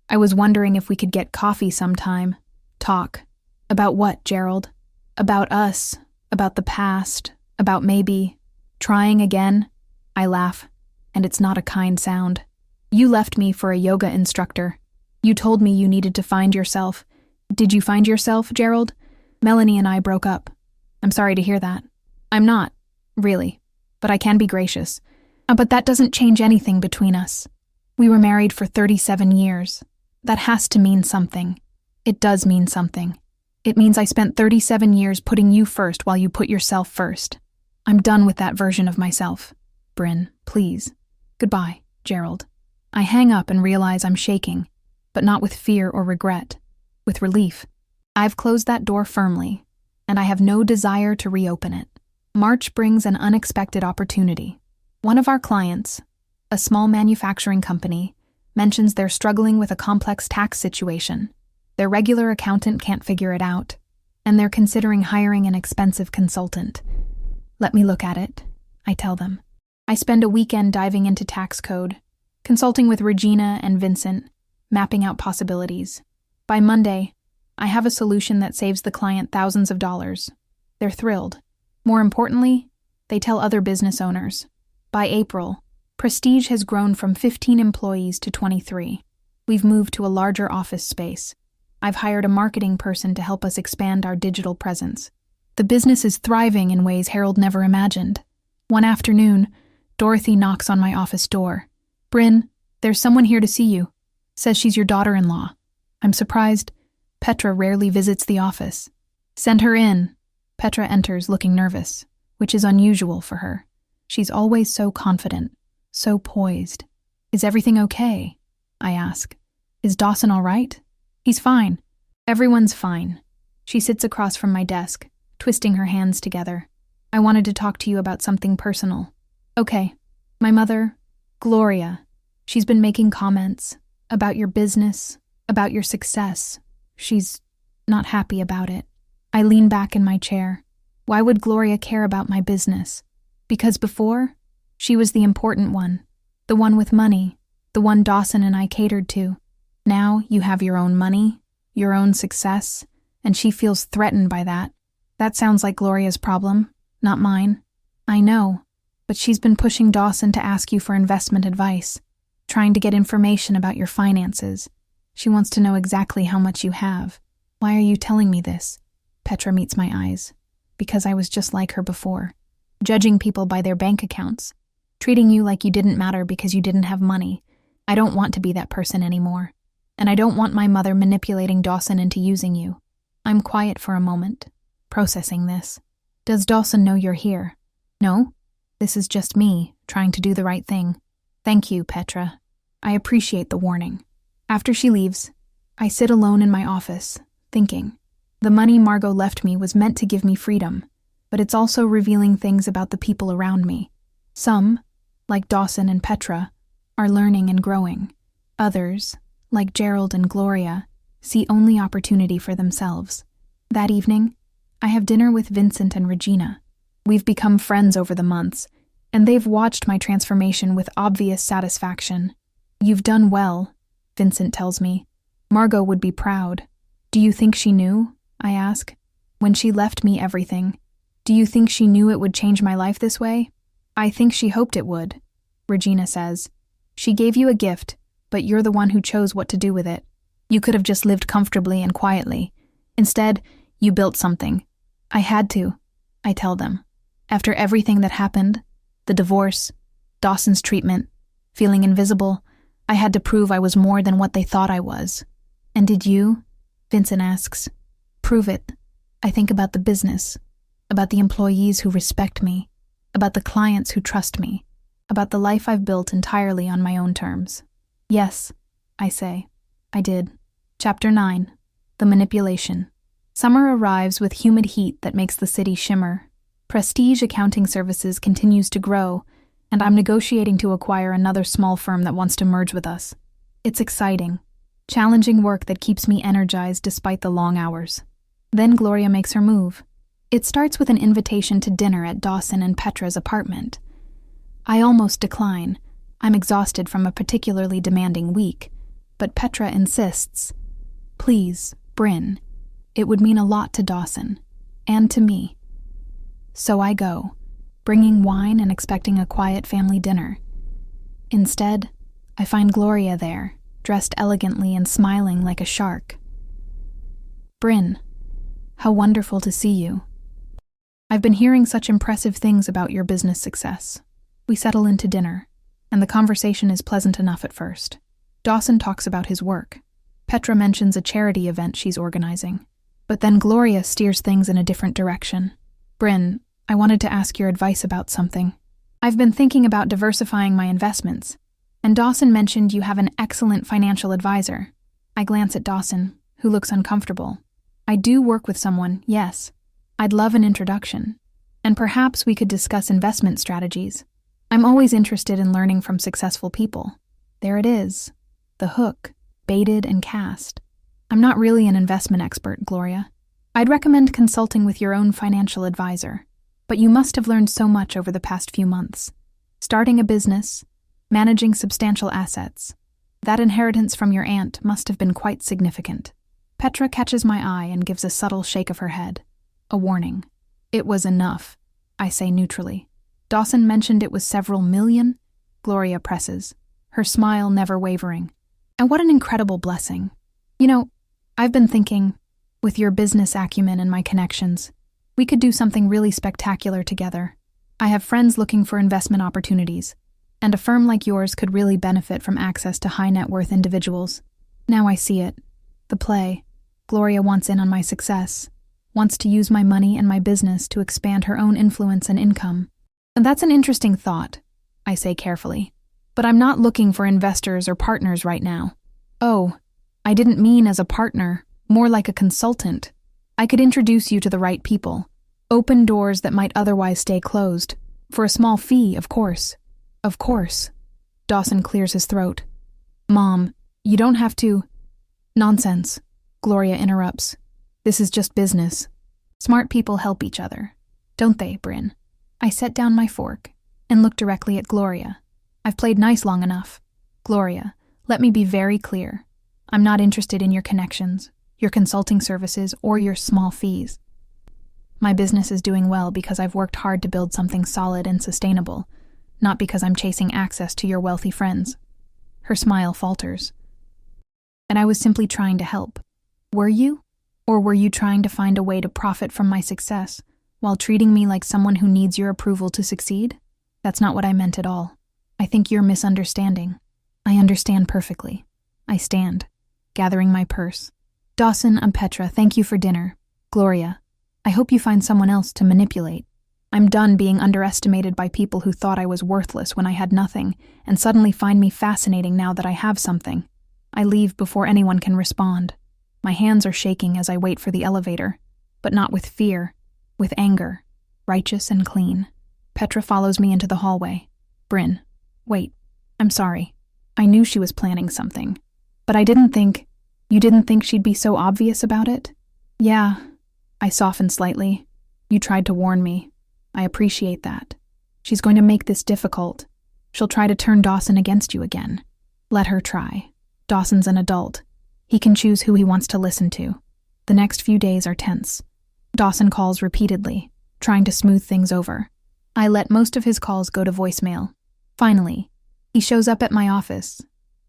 I was wondering if we could get coffee sometime. Talk. About what, Gerald? About us, about the past, about maybe trying again. I laugh, and it's not a kind sound. You left me for a yoga instructor. You told me you needed to find yourself. Did you find yourself, Gerald? Melanie and I broke up. I'm sorry to hear that. I'm not, really, but I can be gracious. But that doesn't change anything between us. We were married for 37 years. That has to mean something. It does mean something. It means I spent 37 years putting you first while you put yourself first. I'm done with that version of myself. Bryn, please. Goodbye, Gerald. I hang up and realize I'm shaking, but not with fear or regret, with relief. I've closed that door firmly, and I have no desire to reopen it. March brings an unexpected opportunity. One of our clients, a small manufacturing company, mentions they're struggling with a complex tax situation. Their regular accountant can't figure it out, and they're considering hiring an expensive consultant. Let me look at it, I tell them. I spend a weekend diving into tax code, consulting with Regina and Vincent, mapping out possibilities. By Monday, I have a solution that saves the client thousands of dollars. They're thrilled. More importantly, they tell other business owners. By April, Prestige has grown from 15 employees to 23. We've moved to a larger office space. I've hired a marketing person to help us expand our digital presence. The business is thriving in ways Harold never imagined. One afternoon, Dorothy knocks on my office door. Bryn, there's someone here to see you. Says she's your daughter-in-law. I'm surprised. Petra rarely visits the office. Send her in. Petra enters looking nervous, which is unusual for her. She's always so confident, so poised. Is everything okay? I ask. Is Dawson all right? He's fine. Everyone's fine. She sits across from my desk, twisting her hands together. I wanted to talk to you about something personal. Okay. My mother, Gloria, she's been making comments about your business, about your success. She's not happy about it. I lean back in my chair. Why would Gloria care about my business? Because before, she was the important one, the one with money, the one Dawson and I catered to. Now you have your own money, your own success, and she feels threatened by that. That sounds like Gloria's problem, not mine. I know, but she's been pushing Dawson to ask you for investment advice, trying to get information about your finances. She wants to know exactly how much you have. Why are you telling me this? Petra meets my eyes. Because I was just like her before, judging people by their bank accounts, treating you like you didn't matter because you didn't have money. I don't want to be that person anymore. And I don't want my mother manipulating Dawson into using you. I'm quiet for a moment, processing this. Does Dawson know you're here? No? This is just me, trying to do the right thing. Thank you, Petra. I appreciate the warning. After she leaves, I sit alone in my office, thinking. The money Margot left me was meant to give me freedom, but it's also revealing things about the people around me. Some, like Dawson and Petra, are learning and growing. Others, like Gerald and Gloria, see only opportunity for themselves. That evening, I have dinner with Vincent and Regina. We've become friends over the months, and they've watched my transformation with obvious satisfaction. You've done well, Vincent tells me. Margot would be proud. Do you think she knew? I ask. When she left me everything, do you think she knew it would change my life this way? I think she hoped it would, Regina says. She gave you a gift, but you're the one who chose what to do with it. You could have just lived comfortably and quietly. Instead, you built something. I had to, I tell them. After everything that happened, the divorce, Dawson's treatment, feeling invisible, I had to prove I was more than what they thought I was. And did you? Vincent asks. Prove it. I think about the business, about the employees who respect me, about the clients who trust me, about the life I've built entirely on my own terms. Yes, I say. I did. Chapter 9. The Manipulation. Summer arrives with humid heat that makes the city shimmer. Prestige Accounting Services continues to grow, and I'm negotiating to acquire another small firm that wants to merge with us. It's exciting, challenging work that keeps me energized despite the long hours. Then Gloria makes her move. It starts with an invitation to dinner at Dawson and Petra's apartment. I almost decline. I'm exhausted from a particularly demanding week, but Petra insists. Please, Bryn. It would mean a lot to Dawson, and to me. So I go, bringing wine and expecting a quiet family dinner. Instead, I find Gloria there, dressed elegantly and smiling like a shark. Bryn, how wonderful to see you. I've been hearing such impressive things about your business success. We settle into dinner, and the conversation is pleasant enough at first. Dawson talks about his work. Petra mentions a charity event she's organizing. But then Gloria steers things in a different direction. Bryn, I wanted to ask your advice about something. I've been thinking about diversifying my investments, and Dawson mentioned you have an excellent financial advisor. I glance at Dawson, who looks uncomfortable. I do work with someone, yes. I'd love an introduction, and perhaps we could discuss investment strategies. I'm always interested in learning from successful people. There it is. The hook, baited and cast. I'm not really an investment expert, Gloria. I'd recommend consulting with your own financial advisor, but you must have learned so much over the past few months. Starting a business, managing substantial assets. That inheritance from your aunt must have been quite significant. Petra catches my eye and gives a subtle shake of her head. A warning. It was enough, I say neutrally. Dawson mentioned it was several million. Gloria presses, her smile never wavering. And what an incredible blessing. You know, I've been thinking, with your business acumen and my connections, we could do something really spectacular together. I have friends looking for investment opportunities, and a firm like yours could really benefit from access to high net worth individuals. Now I see it. The play. Gloria wants in on my success, wants to use my money and my business to expand her own influence and income. And that's an interesting thought, I say carefully. But I'm not looking for investors or partners right now. Oh, I didn't mean as a partner, more like a consultant. I could introduce you to the right people. Open doors that might otherwise stay closed. For a small fee, of course. Of course. Dawson clears his throat. Mom, you don't have to... Nonsense, Gloria interrupts. This is just business. Smart people help each other, don't they, Bryn? I set down my fork and look directly at Gloria. I've played nice long enough. Gloria, let me be very clear. I'm not interested in your connections, your consulting services, or your small fees. My business is doing well because I've worked hard to build something solid and sustainable, not because I'm chasing access to your wealthy friends. Her smile falters. And I was simply trying to help. Were you? Or were you trying to find a way to profit from my success, while treating me like someone who needs your approval to succeed? That's not what I meant at all. I think you're misunderstanding. I understand perfectly. I stand, gathering my purse. Dawson and Petra, thank you for dinner. Gloria, I hope you find someone else to manipulate. I'm done being underestimated by people who thought I was worthless when I had nothing, and suddenly find me fascinating now that I have something. I leave before anyone can respond. My hands are shaking as I wait for the elevator, but not with fear, with anger, righteous and clean. Petra follows me into the hallway. Bryn, wait, I'm sorry. I knew she was planning something, but I didn't think... You didn't think she'd be so obvious about it? Yeah, I softened slightly. You tried to warn me. I appreciate that. She's going to make this difficult. She'll try to turn Dawson against you again. Let her try. Dawson's an adult. He can choose who he wants to listen to. The next few days are tense. Dawson calls repeatedly, trying to smooth things over. I let most of his calls go to voicemail. Finally, he shows up at my office.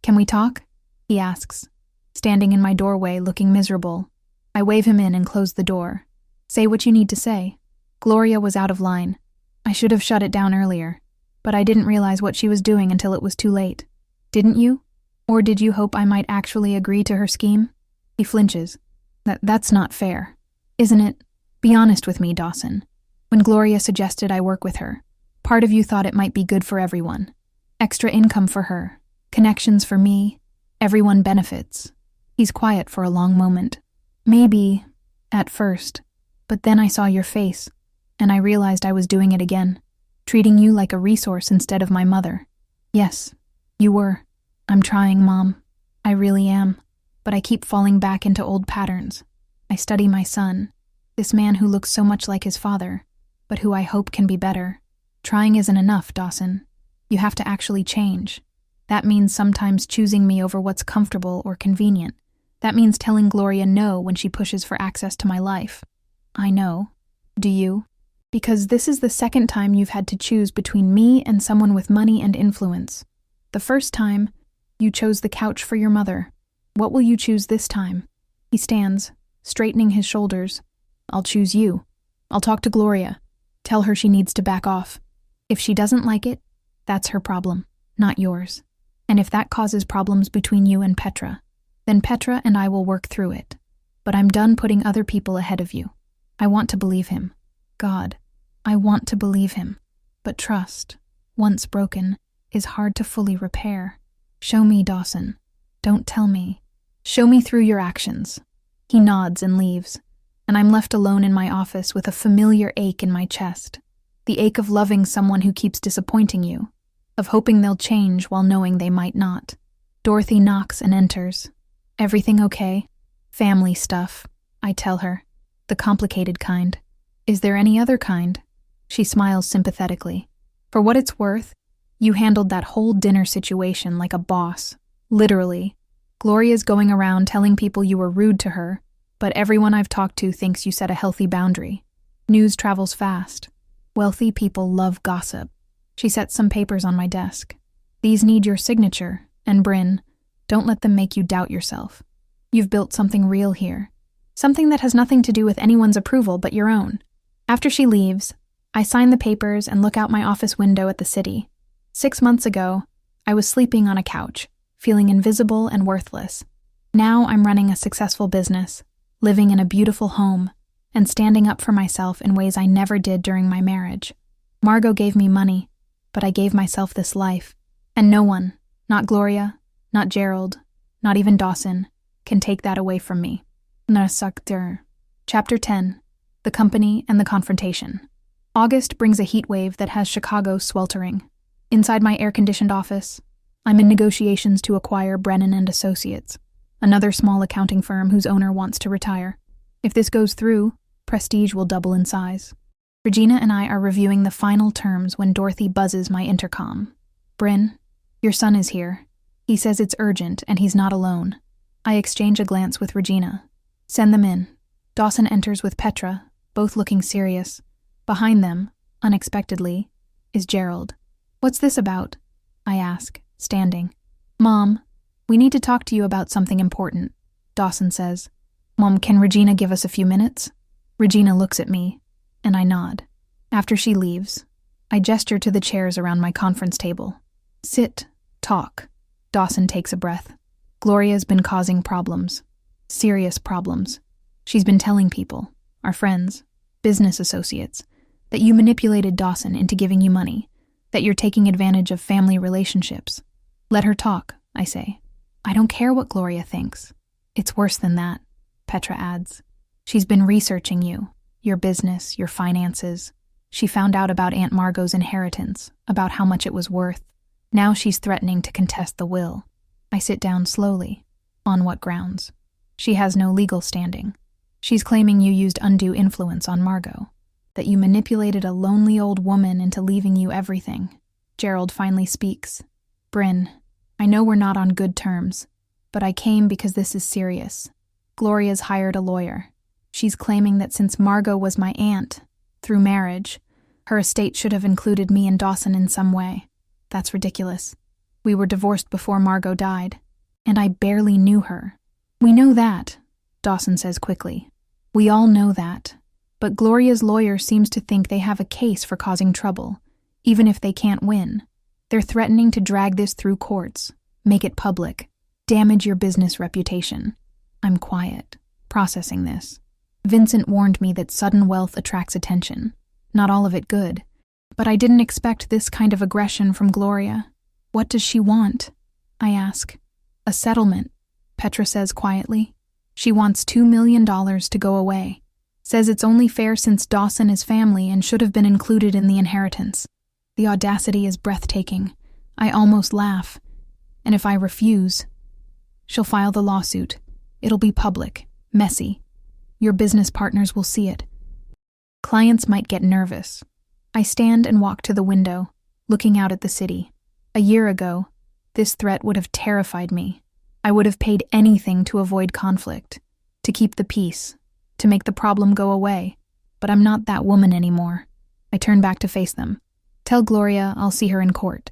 Can we talk? He asks, standing in my doorway looking miserable. I wave him in and close the door. Say what you need to say. Gloria was out of line. I should have shut it down earlier, but I didn't realize what she was doing until it was too late. Didn't you? Or did you hope I might actually agree to her scheme? He flinches. That's not fair, isn't it? Be honest with me, Dawson. When Gloria suggested I work with her, part of you thought it might be good for everyone. Extra income for her, connections for me, Everyone benefits. He's quiet for a long moment. Maybe, at first, but then I saw your face, and I realized I was doing it again, treating you like a resource instead of my mother. Yes, you were. I'm trying, Mom. I really am. But I keep falling back into old patterns. I study my son, this man who looks so much like his father, but who I hope can be better. Trying isn't enough, Dawson. You have to actually change. That means sometimes choosing me over what's comfortable or convenient. That means telling Gloria no when she pushes for access to my life. I know. Do you? Because this is the second time you've had to choose between me and someone with money and influence. The first time, you chose the couch for your mother. What will you choose this time? He stands, straightening his shoulders. I'll choose you. I'll talk to Gloria. Tell her she needs to back off. If she doesn't like it, that's her problem, not yours. And if that causes problems between you and Petra, then Petra and I will work through it. But I'm done putting other people ahead of you. I want to believe him. God, I want to believe him. But trust, once broken, is hard to fully repair. Show me, Dawson. Don't tell me. Show me through your actions. He nods and leaves, and I'm left alone in my office with a familiar ache in my chest. The ache of loving someone who keeps disappointing you, of hoping they'll change while knowing they might not. Dorothy knocks and enters. Everything okay? Family stuff, I tell her. The complicated kind. Is there any other kind? She smiles sympathetically. For what it's worth, you handled that whole dinner situation like a boss. Literally. Gloria's going around telling people you were rude to her, but everyone I've talked to thinks you set a healthy boundary. News travels fast. Wealthy people love gossip. She sets some papers on my desk. These need your signature, and Bryn, don't let them make you doubt yourself. You've built something real here. Something that has nothing to do with anyone's approval but your own. After she leaves, I sign the papers and look out my office window at the city. 6 months ago, I was sleeping on a couch, feeling invisible and worthless. Now I'm running a successful business, living in a beautiful home, and standing up for myself in ways I never did during my marriage. Margot gave me money, but I gave myself this life, and no one, not Gloria, not Gerald, not even Dawson, can take that away from me. Chapter 10. The Company and the Confrontation. August brings a heat wave that has Chicago sweltering. Inside my air-conditioned office, I'm in negotiations to acquire Brennan and Associates, another small accounting firm whose owner wants to retire. If this goes through, Prestige will double in size. Regina and I are reviewing the final terms when Dorothy buzzes my intercom. Bryn, your son is here. He says it's urgent and he's not alone. I exchange a glance with Regina. Send them in. Dawson enters with Petra, both looking serious. Behind them, unexpectedly, is Gerald. What's this about? I ask, standing. Mom, we need to talk to you about something important, Dawson says. Mom, can Regina give us a few minutes? Regina looks at me, and I nod. After she leaves, I gesture to the chairs around my conference table. Sit, talk. Dawson takes a breath. Gloria's been causing problems. Serious problems. She's been telling people, our friends, business associates, that you manipulated Dawson into giving you money, that you're taking advantage of family relationships. Let her talk, I say. I don't care what Gloria thinks. It's worse than that, Petra adds. She's been researching you, your business, your finances. She found out about Aunt Margot's inheritance, about how much it was worth. Now she's threatening to contest the will. I sit down slowly. On what grounds? She has no legal standing. She's claiming you used undue influence on Margot, that you manipulated a lonely old woman into leaving you everything. Gerald finally speaks. Bryn, I know we're not on good terms, but I came because this is serious. Gloria's hired a lawyer. She's claiming that since Margot was my aunt, through marriage, her estate should have included me and Dawson in some way. That's ridiculous. We were divorced before Margot died, and I barely knew her. We know that, Dawson says quickly. We all know that. But Gloria's lawyer seems to think they have a case for causing trouble, even if they can't win. They're threatening to drag this through courts, make it public, damage your business reputation. I'm quiet, processing this. Vincent warned me that sudden wealth attracts attention. Not all of it good. But I didn't expect this kind of aggression from Gloria. What does she want? I ask. A settlement, Petra says quietly. She wants $2 million to go away. Says it's only fair since Dawson is family and should have been included in the inheritance. The audacity is breathtaking. I almost laugh. And if I refuse, she'll file the lawsuit. It'll be public, messy. Your business partners will see it. Clients might get nervous. I stand and walk to the window, looking out at the city. A year ago, this threat would have terrified me. I would have paid anything to avoid conflict, to keep the peace, to make the problem go away. But I'm not that woman anymore. I turn back to face them. Tell Gloria I'll see her in court.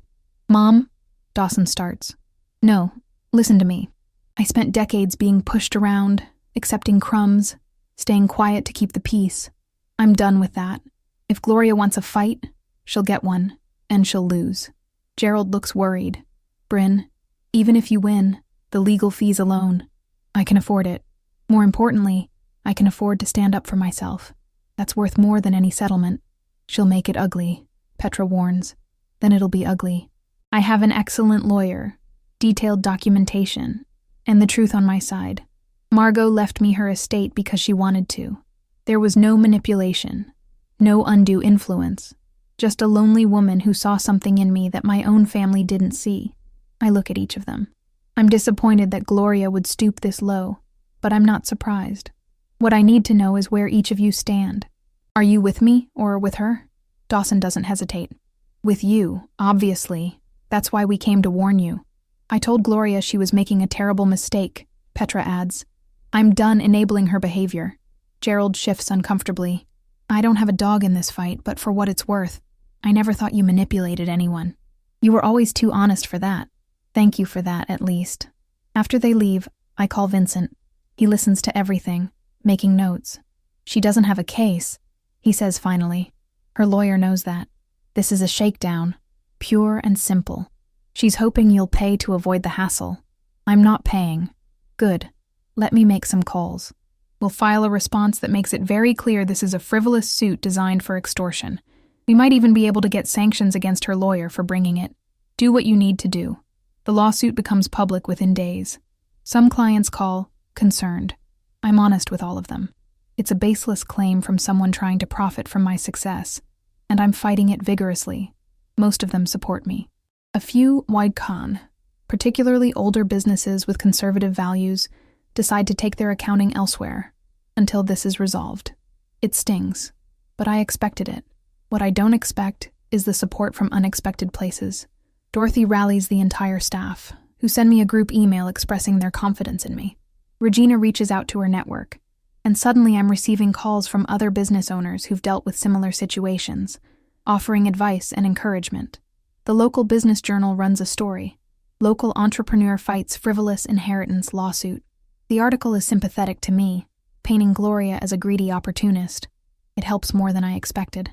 Mom? Dawson starts. No, listen to me. I spent decades being pushed around, accepting crumbs, staying quiet to keep the peace. I'm done with that. If Gloria wants a fight, she'll get one, and she'll lose. Gerald looks worried. Bryn, even if you win, the legal fees alone, I can afford it. More importantly, I can afford to stand up for myself. That's worth more than any settlement. She'll make it ugly, Petra warns. Then it'll be ugly. I have an excellent lawyer, detailed documentation, and the truth on my side. Margot left me her estate because she wanted to. There was no manipulation, no undue influence, just a lonely woman who saw something in me that my own family didn't see. I look at each of them. I'm disappointed that Gloria would stoop this low, but I'm not surprised. What I need to know is where each of you stand. Are you with me or with her? Dawson doesn't hesitate. With you, obviously. That's why we came to warn you. I told Gloria she was making a terrible mistake, Petra adds. I'm done enabling her behavior. Gerald shifts uncomfortably. I don't have a dog in this fight, but for what it's worth, I never thought you manipulated anyone. You were always too honest for that. Thank you for that, at least. After they leave, I call Vincent. He listens to everything, making notes. She doesn't have a case, he says finally. Her lawyer knows that. This is a shakedown, pure and simple. She's hoping you'll pay to avoid the hassle. I'm not paying. Good. Let me make some calls. We'll file a response that makes it very clear this is a frivolous suit designed for extortion. We might even be able to get sanctions against her lawyer for bringing it. Do what you need to do. The lawsuit becomes public within days. Some clients call concerned. I'm honest with all of them. It's a baseless claim from someone trying to profit from my success, and I'm fighting it vigorously. Most of them support me. A few wide con, particularly older businesses with conservative values, decide to take their accounting elsewhere until this is resolved. It stings, but I expected it. What I don't expect is the support from unexpected places. Dorothy rallies the entire staff, who send me a group email expressing their confidence in me. Regina reaches out to her network, and suddenly I'm receiving calls from other business owners who've dealt with similar situations, offering advice and encouragement. The local business journal runs a story. Local entrepreneur fights frivolous inheritance lawsuit. The article is sympathetic to me, painting Gloria as a greedy opportunist. It helps more than I expected.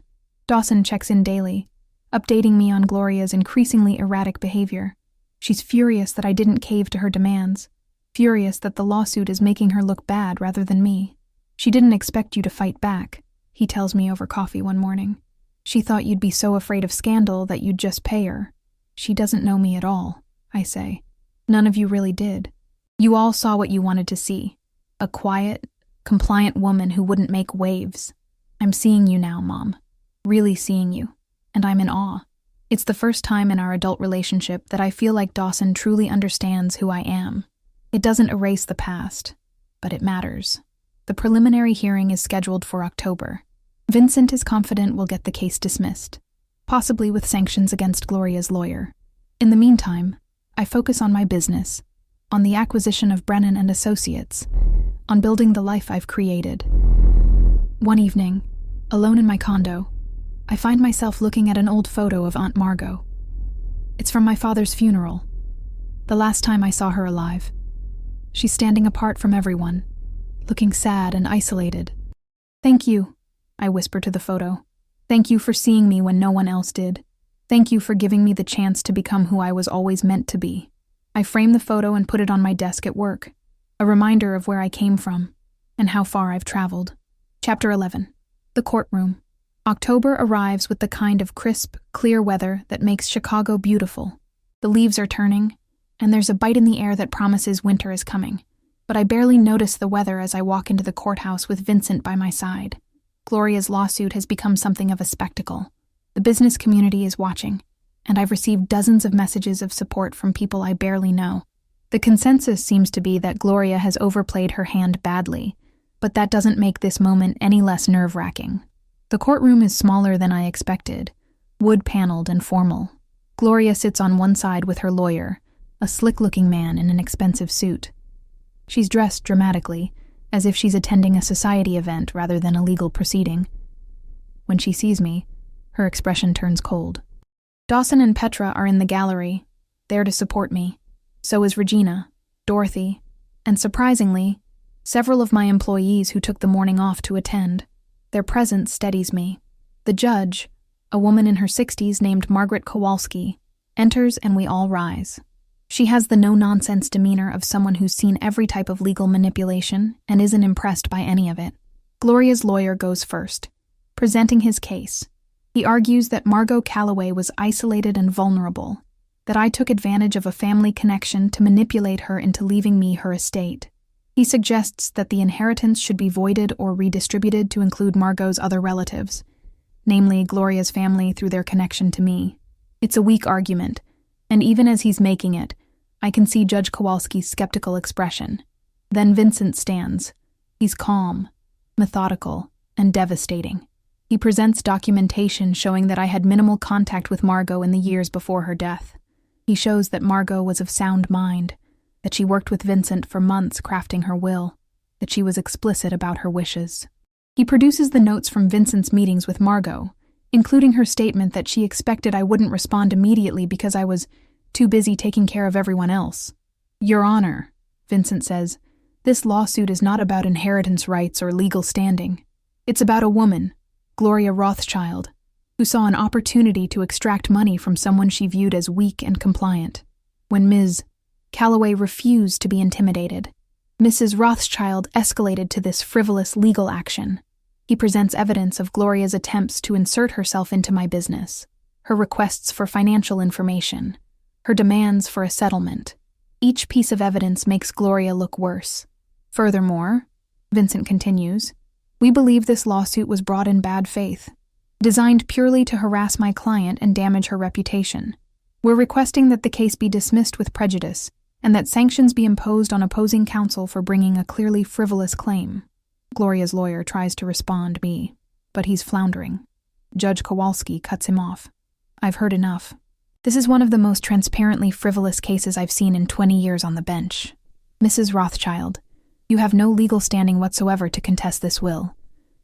Dawson checks in daily, updating me on Gloria's increasingly erratic behavior. She's furious that I didn't cave to her demands, furious that the lawsuit is making her look bad rather than me. She didn't expect you to fight back, he tells me over coffee one morning. She thought you'd be so afraid of scandal that you'd just pay her. She doesn't know me at all, I say. None of you really did. You all saw what you wanted to see. A quiet, compliant woman who wouldn't make waves. I'm seeing you now, Mom. Really seeing you. And I'm in awe. It's the first time in our adult relationship that I feel like Dawson truly understands who I am. It doesn't erase the past, but it matters. The preliminary hearing is scheduled for October. Vincent is confident we'll get the case dismissed, possibly with sanctions against Gloria's lawyer. In the meantime, I focus on my business, on the acquisition of Brennan and Associates, on building the life I've created. One evening, alone in my condo, I find myself looking at an old photo of Aunt Margot. It's from my father's funeral, the last time I saw her alive. She's standing apart from everyone, looking sad and isolated. Thank you, I whisper to the photo. Thank you for seeing me when no one else did. Thank you for giving me the chance to become who I was always meant to be. I frame the photo and put it on my desk at work, a reminder of where I came from and how far I've traveled. Chapter 11. The Courtroom. October arrives with the kind of crisp, clear weather that makes Chicago beautiful. The leaves are turning, and there's a bite in the air that promises winter is coming. But I barely notice the weather as I walk into the courthouse with Vincent by my side. Gloria's lawsuit has become something of a spectacle. The business community is watching, and I've received dozens of messages of support from people I barely know. The consensus seems to be that Gloria has overplayed her hand badly, but that doesn't make this moment any less nerve-wracking. The courtroom is smaller than I expected, wood-paneled and formal. Gloria sits on one side with her lawyer, a slick-looking man in an expensive suit. She's dressed dramatically, as if she's attending a society event rather than a legal proceeding. When she sees me, her expression turns cold. Dawson and Petra are in the gallery, there to support me. So is Regina, Dorothy, and surprisingly, several of my employees who took the morning off to attend. Their presence steadies me. The judge, a woman in her 60s named Margaret Kowalski, enters and we all rise. She has the no-nonsense demeanor of someone who's seen every type of legal manipulation and isn't impressed by any of it. Gloria's lawyer goes first, presenting his case. He argues that Margot Calloway was isolated and vulnerable, that I took advantage of a family connection to manipulate her into leaving me her estate. He suggests that the inheritance should be voided or redistributed to include Margot's other relatives, namely Gloria's family through their connection to me. It's a weak argument, and even as he's making it, I can see Judge Kowalski's skeptical expression. Then Vincent stands. He's calm, methodical, and devastating. He presents documentation showing that I had minimal contact with Margot in the years before her death. He shows that Margot was of sound mind, that she worked with Vincent for months crafting her will, that she was explicit about her wishes. He produces the notes from Vincent's meetings with Margot, including her statement that she expected I wouldn't respond immediately because I was too busy taking care of everyone else. Your Honor, Vincent says, this lawsuit is not about inheritance rights or legal standing. It's about a woman, Gloria Rothschild, who saw an opportunity to extract money from someone she viewed as weak and compliant. When Ms. Calloway refused to be intimidated, Mrs. Rothschild escalated to this frivolous legal action. He presents evidence of Gloria's attempts to insert herself into my business, her requests for financial information, her demands for a settlement. Each piece of evidence makes Gloria look worse. Furthermore, Vincent continues, we believe this lawsuit was brought in bad faith, designed purely to harass my client and damage her reputation. We're requesting that the case be dismissed with prejudice and that sanctions be imposed on opposing counsel for bringing a clearly frivolous claim. Gloria's lawyer tries to respond me, but he's floundering. Judge Kowalski cuts him off. I've heard enough. This is one of the most transparently frivolous cases I've seen in 20 years on the bench. Mrs. Rothschild, you have no legal standing whatsoever to contest this will.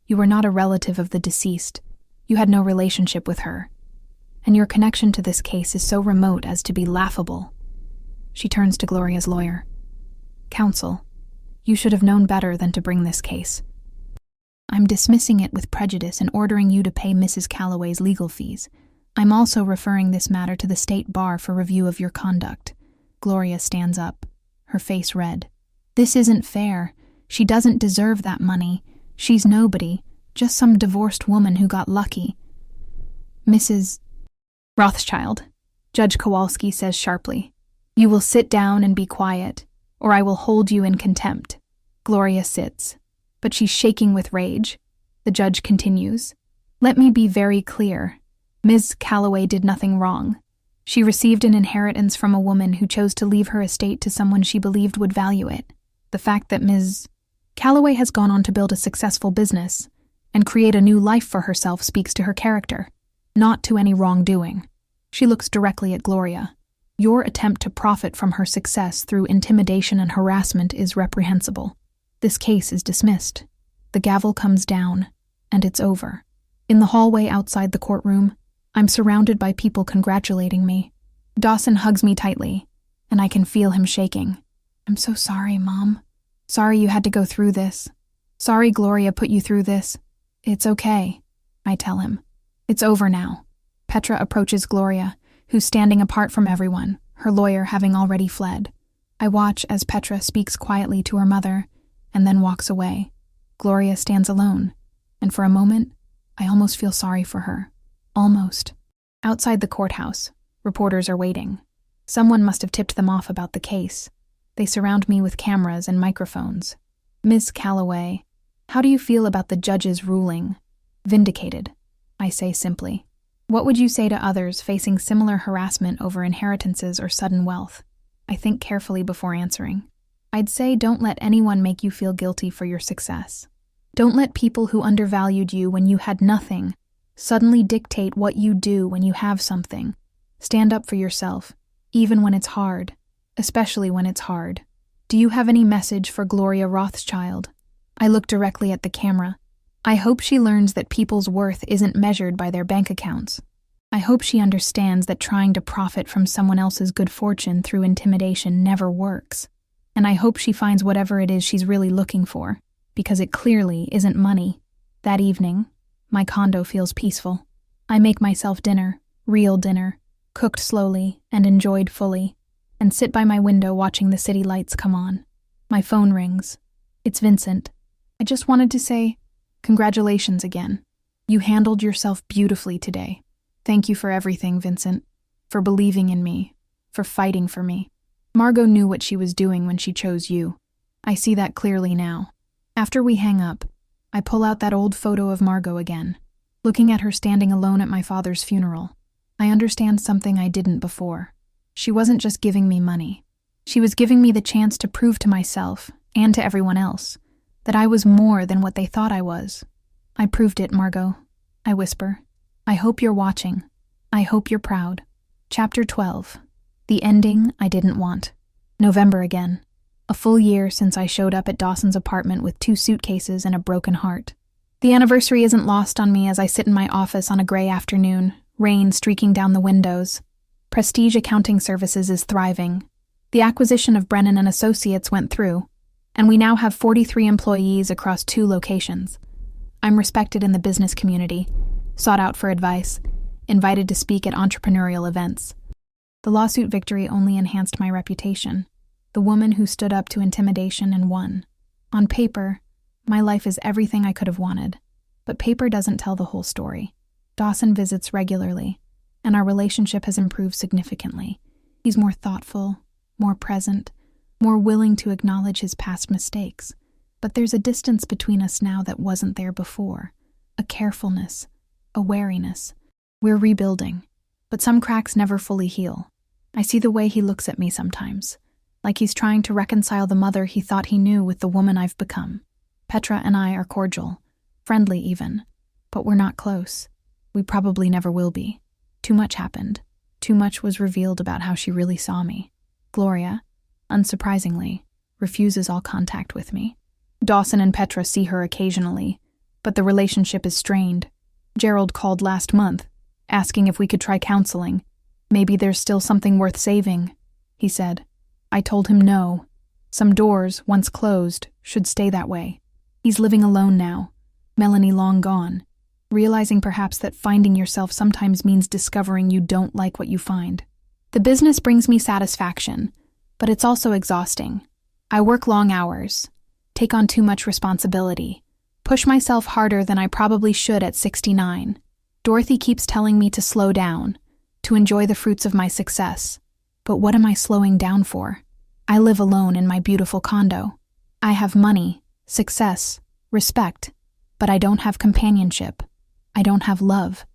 You are not a relative of the deceased. You had no relationship with her. And your connection to this case is so remote as to be laughable. She turns to Gloria's lawyer. Counsel, you should have known better than to bring this case. I'm dismissing it with prejudice and ordering you to pay Mrs. Calloway's legal fees. I'm also referring this matter to the state bar for review of your conduct. Gloria stands up, her face red. This isn't fair. She doesn't deserve that money. She's nobody, just some divorced woman who got lucky. Mrs. Rothschild, Judge Kowalski says sharply, you will sit down and be quiet, or I will hold you in contempt. Gloria sits, but she's shaking with rage. The judge continues, let me be very clear. Ms. Calloway did nothing wrong. She received an inheritance from a woman who chose to leave her estate to someone she believed would value it. The fact that Ms. Calloway has gone on to build a successful business and create a new life for herself speaks to her character, not to any wrongdoing. She looks directly at Gloria. Your attempt to profit from her success through intimidation and harassment is reprehensible. This case is dismissed. The gavel comes down, and it's over. In the hallway outside the courtroom, I'm surrounded by people congratulating me. Dawson hugs me tightly, and I can feel him shaking. I'm so sorry, Mom. Sorry you had to go through this. Sorry Gloria put you through this. It's okay, I tell him. It's over now. Petra approaches Gloria, who's standing apart from everyone, her lawyer having already fled. I watch as Petra speaks quietly to her mother, and then walks away. Gloria stands alone, and for a moment, I almost feel sorry for her. Almost. Outside the courthouse, reporters are waiting. Someone must have tipped them off about the case. They surround me with cameras and microphones. Miss Calloway, how do you feel about the judge's ruling? Vindicated, I say simply. What would you say to others facing similar harassment over inheritances or sudden wealth? I think carefully before answering. I'd say don't let anyone make you feel guilty for your success. Don't let people who undervalued you when you had nothing suddenly dictate what you do when you have something. Stand up for yourself, even when it's hard, especially when it's hard. Do you have any message for Gloria Rothschild? I look directly at the camera. I hope she learns that people's worth isn't measured by their bank accounts. I hope she understands that trying to profit from someone else's good fortune through intimidation never works. And I hope she finds whatever it is she's really looking for, because it clearly isn't money. That evening, my condo feels peaceful. I make myself dinner, real dinner, cooked slowly and enjoyed fully, and sit by my window watching the city lights come on. My phone rings. It's Vincent. I just wanted to say, congratulations again. You handled yourself beautifully today. Thank you for everything, Vincent. For believing in me. For fighting for me. Margot knew what she was doing when she chose you. I see that clearly now. After we hang up, I pull out that old photo of Margot again, looking at her standing alone at my father's funeral. I understand something I didn't before. She wasn't just giving me money. She was giving me the chance to prove to myself, and to everyone else, that I was more than what they thought I was. I proved it, Margot. I whisper. I hope you're watching. I hope you're proud. Chapter 12. The ending I didn't want. November again. A full year since I showed up at Dawson's apartment with 2 suitcases and a broken heart. The anniversary isn't lost on me as I sit in my office on a gray afternoon, rain streaking down the windows. Prestige Accounting Services is thriving. The acquisition of Brennan & Associates went through, and we now have 43 employees across 2 locations. I'm respected in the business community, sought out for advice, invited to speak at entrepreneurial events. The lawsuit victory only enhanced my reputation. The woman who stood up to intimidation and won. On paper, my life is everything I could have wanted, but paper doesn't tell the whole story. Dawson visits regularly, and our relationship has improved significantly. He's more thoughtful, more present, more willing to acknowledge his past mistakes. But there's a distance between us now that wasn't there before. A carefulness, a wariness. We're rebuilding, but some cracks never fully heal. I see the way he looks at me sometimes, like he's trying to reconcile the mother he thought he knew with the woman I've become. Petra and I are cordial, friendly even, but we're not close. We probably never will be. Too much happened. Too much was revealed about how she really saw me. Gloria, unsurprisingly, refuses all contact with me. Dawson and Petra see her occasionally, but the relationship is strained. Gerald called last month, asking if we could try counseling. Maybe there's still something worth saving, he said. I told him no. Some doors, once closed, should stay that way. He's living alone now, Melanie long gone, realizing perhaps that finding yourself sometimes means discovering you don't like what you find. The business brings me satisfaction, but it's also exhausting. I work long hours, take on too much responsibility, push myself harder than I probably should at 69. Dorothy keeps telling me to slow down, to enjoy the fruits of my success. But what am I slowing down for? I live alone in my beautiful condo. I have money, success, respect, but I don't have companionship. I don't have love.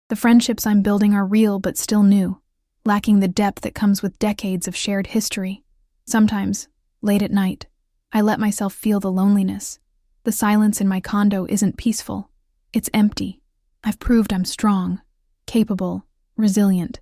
The friendships I'm building are real but still new, lacking the depth that comes with decades of shared history. Sometimes, late at night, I let myself feel the loneliness. The silence in my condo isn't peaceful. It's empty. I've proved I'm strong, capable, resilient.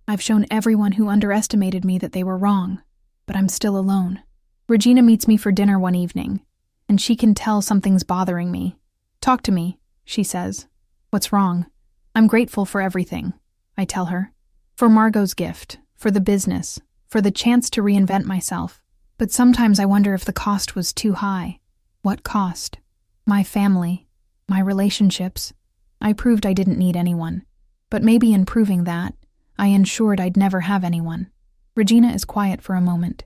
I've shown everyone who underestimated me that they were wrong, but I'm still alone. Regina meets me for dinner one evening, and she can tell something's bothering me. Talk to me, she says. What's wrong? I'm grateful for everything, I tell her. For Margot's gift, for the business, for the chance to reinvent myself. But sometimes I wonder if the cost was too high. What cost? My family, my relationships. I proved I didn't need anyone. But maybe in proving that, I ensured I'd never have anyone. Regina is quiet for a moment.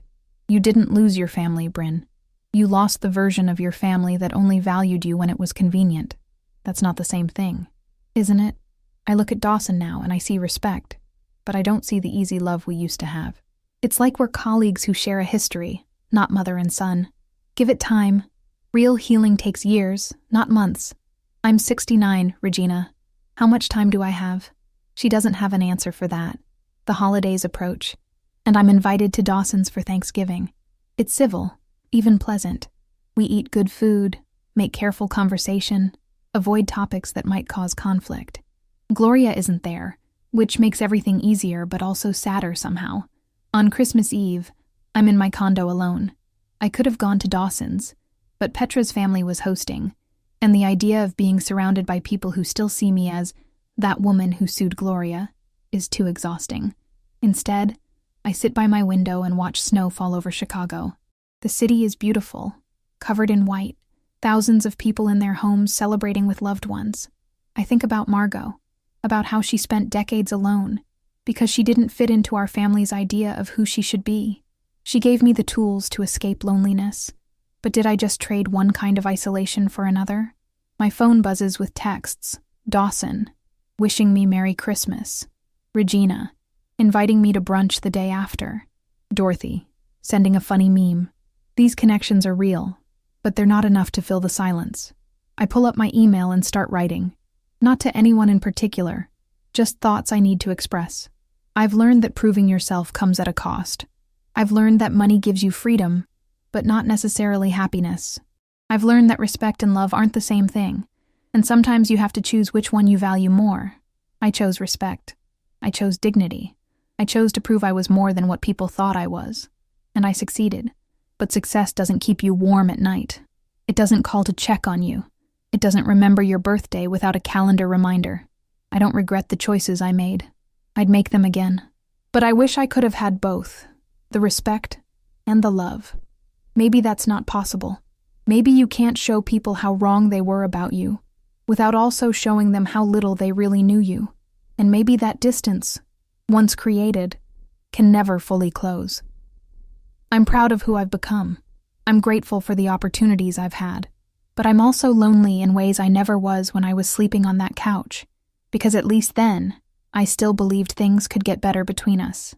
You didn't lose your family, Bryn. You lost the version of your family that only valued you when it was convenient. That's not the same thing, isn't it? I look at Dawson now and I see respect, but I don't see the easy love we used to have. It's like we're colleagues who share a history, not mother and son. Give it time. Real healing takes years, not months. I'm 69, Regina. How much time do I have? She doesn't have an answer for that. The holidays approach, and I'm invited to Dawson's for Thanksgiving. It's civil, even pleasant. We eat good food, make careful conversation, avoid topics that might cause conflict. Gloria isn't there, which makes everything easier but also sadder somehow. On Christmas Eve, I'm in my condo alone. I could have gone to Dawson's, but Petra's family was hosting, and the idea of being surrounded by people who still see me as that woman who sued Gloria is too exhausting. Instead, I sit by my window and watch snow fall over Chicago. The city is beautiful, covered in white, thousands of people in their homes celebrating with loved ones. I think about Margot, about how she spent decades alone, because she didn't fit into our family's idea of who she should be. She gave me the tools to escape loneliness. But did I just trade one kind of isolation for another? My phone buzzes with texts. Dawson, wishing me Merry Christmas. Regina, inviting me to brunch the day after. Dorothy, sending a funny meme. These connections are real, but they're not enough to fill the silence. I pull up my email and start writing. Not to anyone in particular, just thoughts I need to express. I've learned that proving yourself comes at a cost. I've learned that money gives you freedom, but not necessarily happiness. I've learned that respect and love aren't the same thing, and sometimes you have to choose which one you value more. I chose respect. I chose dignity. I chose to prove I was more than what people thought I was. And I succeeded. But success doesn't keep you warm at night. It doesn't call to check on you. It doesn't remember your birthday without a calendar reminder. I don't regret the choices I made. I'd make them again. But I wish I could have had both, the respect and the love. Maybe that's not possible. Maybe you can't show people how wrong they were about you, without also showing them how little they really knew you. And maybe that distance, once created, can never fully close. I'm proud of who I've become. I'm grateful for the opportunities I've had. But I'm also lonely in ways I never was when I was sleeping on that couch, because at least then, I still believed things could get better between us.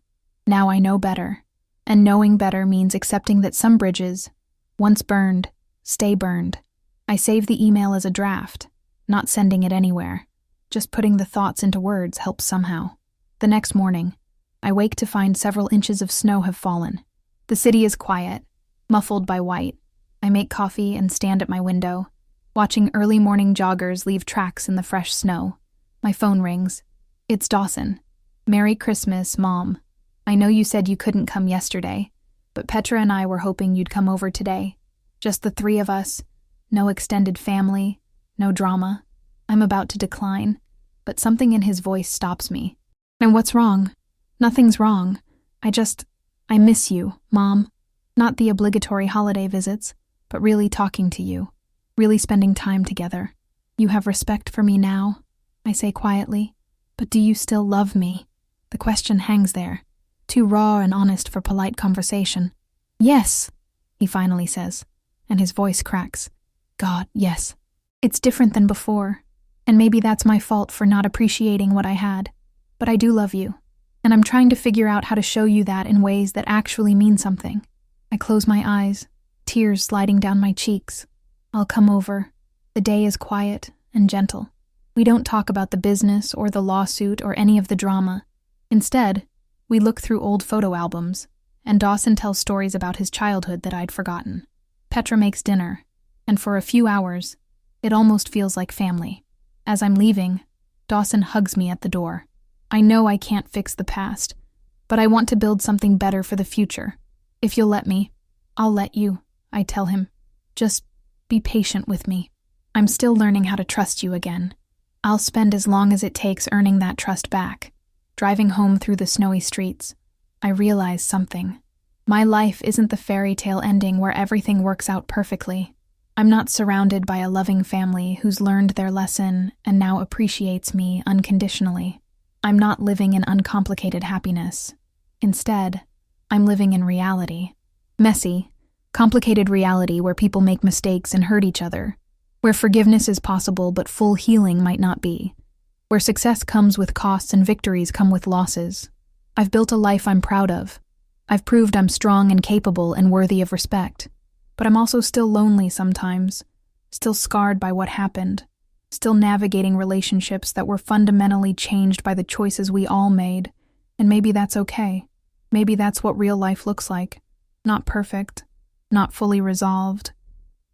Now I know better, and knowing better means accepting that some bridges, once burned, stay burned. I save the email as a draft, not sending it anywhere. Just putting the thoughts into words helps somehow. The next morning, I wake to find several inches of snow have fallen. The city is quiet, muffled by white. I make coffee and stand at my window, watching early morning joggers leave tracks in the fresh snow. My phone rings. It's Dawson. Merry Christmas, Mom. I know you said you couldn't come yesterday, but Petra and I were hoping you'd come over today. Just the three of us. No extended family, no drama. I'm about to decline, but something in his voice stops me. And what's wrong? Nothing's wrong. I miss you, Mom. Not the obligatory holiday visits, but really talking to you. Really spending time together. You have respect for me now, I say quietly. But do you still love me? The question hangs there, too raw and honest for polite conversation. Yes, he finally says, and his voice cracks. God, yes. It's different than before, and maybe that's my fault for not appreciating what I had. But I do love you, and I'm trying to figure out how to show you that in ways that actually mean something. I close my eyes, tears sliding down my cheeks. I'll come over. The day is quiet and gentle. We don't talk about the business or the lawsuit or any of the drama. Instead, we look through old photo albums, and Dawson tells stories about his childhood that I'd forgotten. Petra makes dinner, and for a few hours, it almost feels like family. As I'm leaving, Dawson hugs me at the door. I know I can't fix the past, but I want to build something better for the future. If you'll let me, I'll let you, I tell him. Just be patient with me. I'm still learning how to trust you again. I'll spend as long as it takes earning that trust back. Driving home through the snowy streets, I realize something. My life isn't the fairy tale ending where everything works out perfectly. I'm not surrounded by a loving family who's learned their lesson and now appreciates me unconditionally. I'm not living in uncomplicated happiness. Instead, I'm living in reality. Messy, complicated reality where people make mistakes and hurt each other. Where forgiveness is possible but full healing might not be. Where success comes with costs and victories come with losses. I've built a life I'm proud of, I've proved I'm strong and capable and worthy of respect. But I'm also still lonely sometimes, still scarred by what happened, still navigating relationships that were fundamentally changed by the choices we all made. And maybe that's okay. Maybe that's what real life looks like. Not perfect, not fully resolved,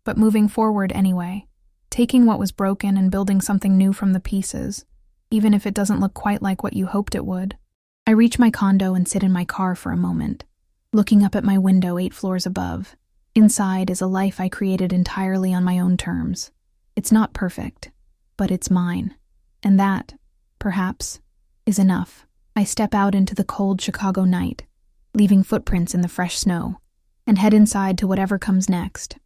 but moving forward anyway. Taking what was broken and building something new from the pieces, even if it doesn't look quite like what you hoped it would. I reach my condo and sit in my car for a moment, looking up at my window 8 floors above. Inside is a life I created entirely on my own terms. It's not perfect, but it's mine. And that, perhaps, is enough. I step out into the cold Chicago night, leaving footprints in the fresh snow, and head inside to whatever comes next.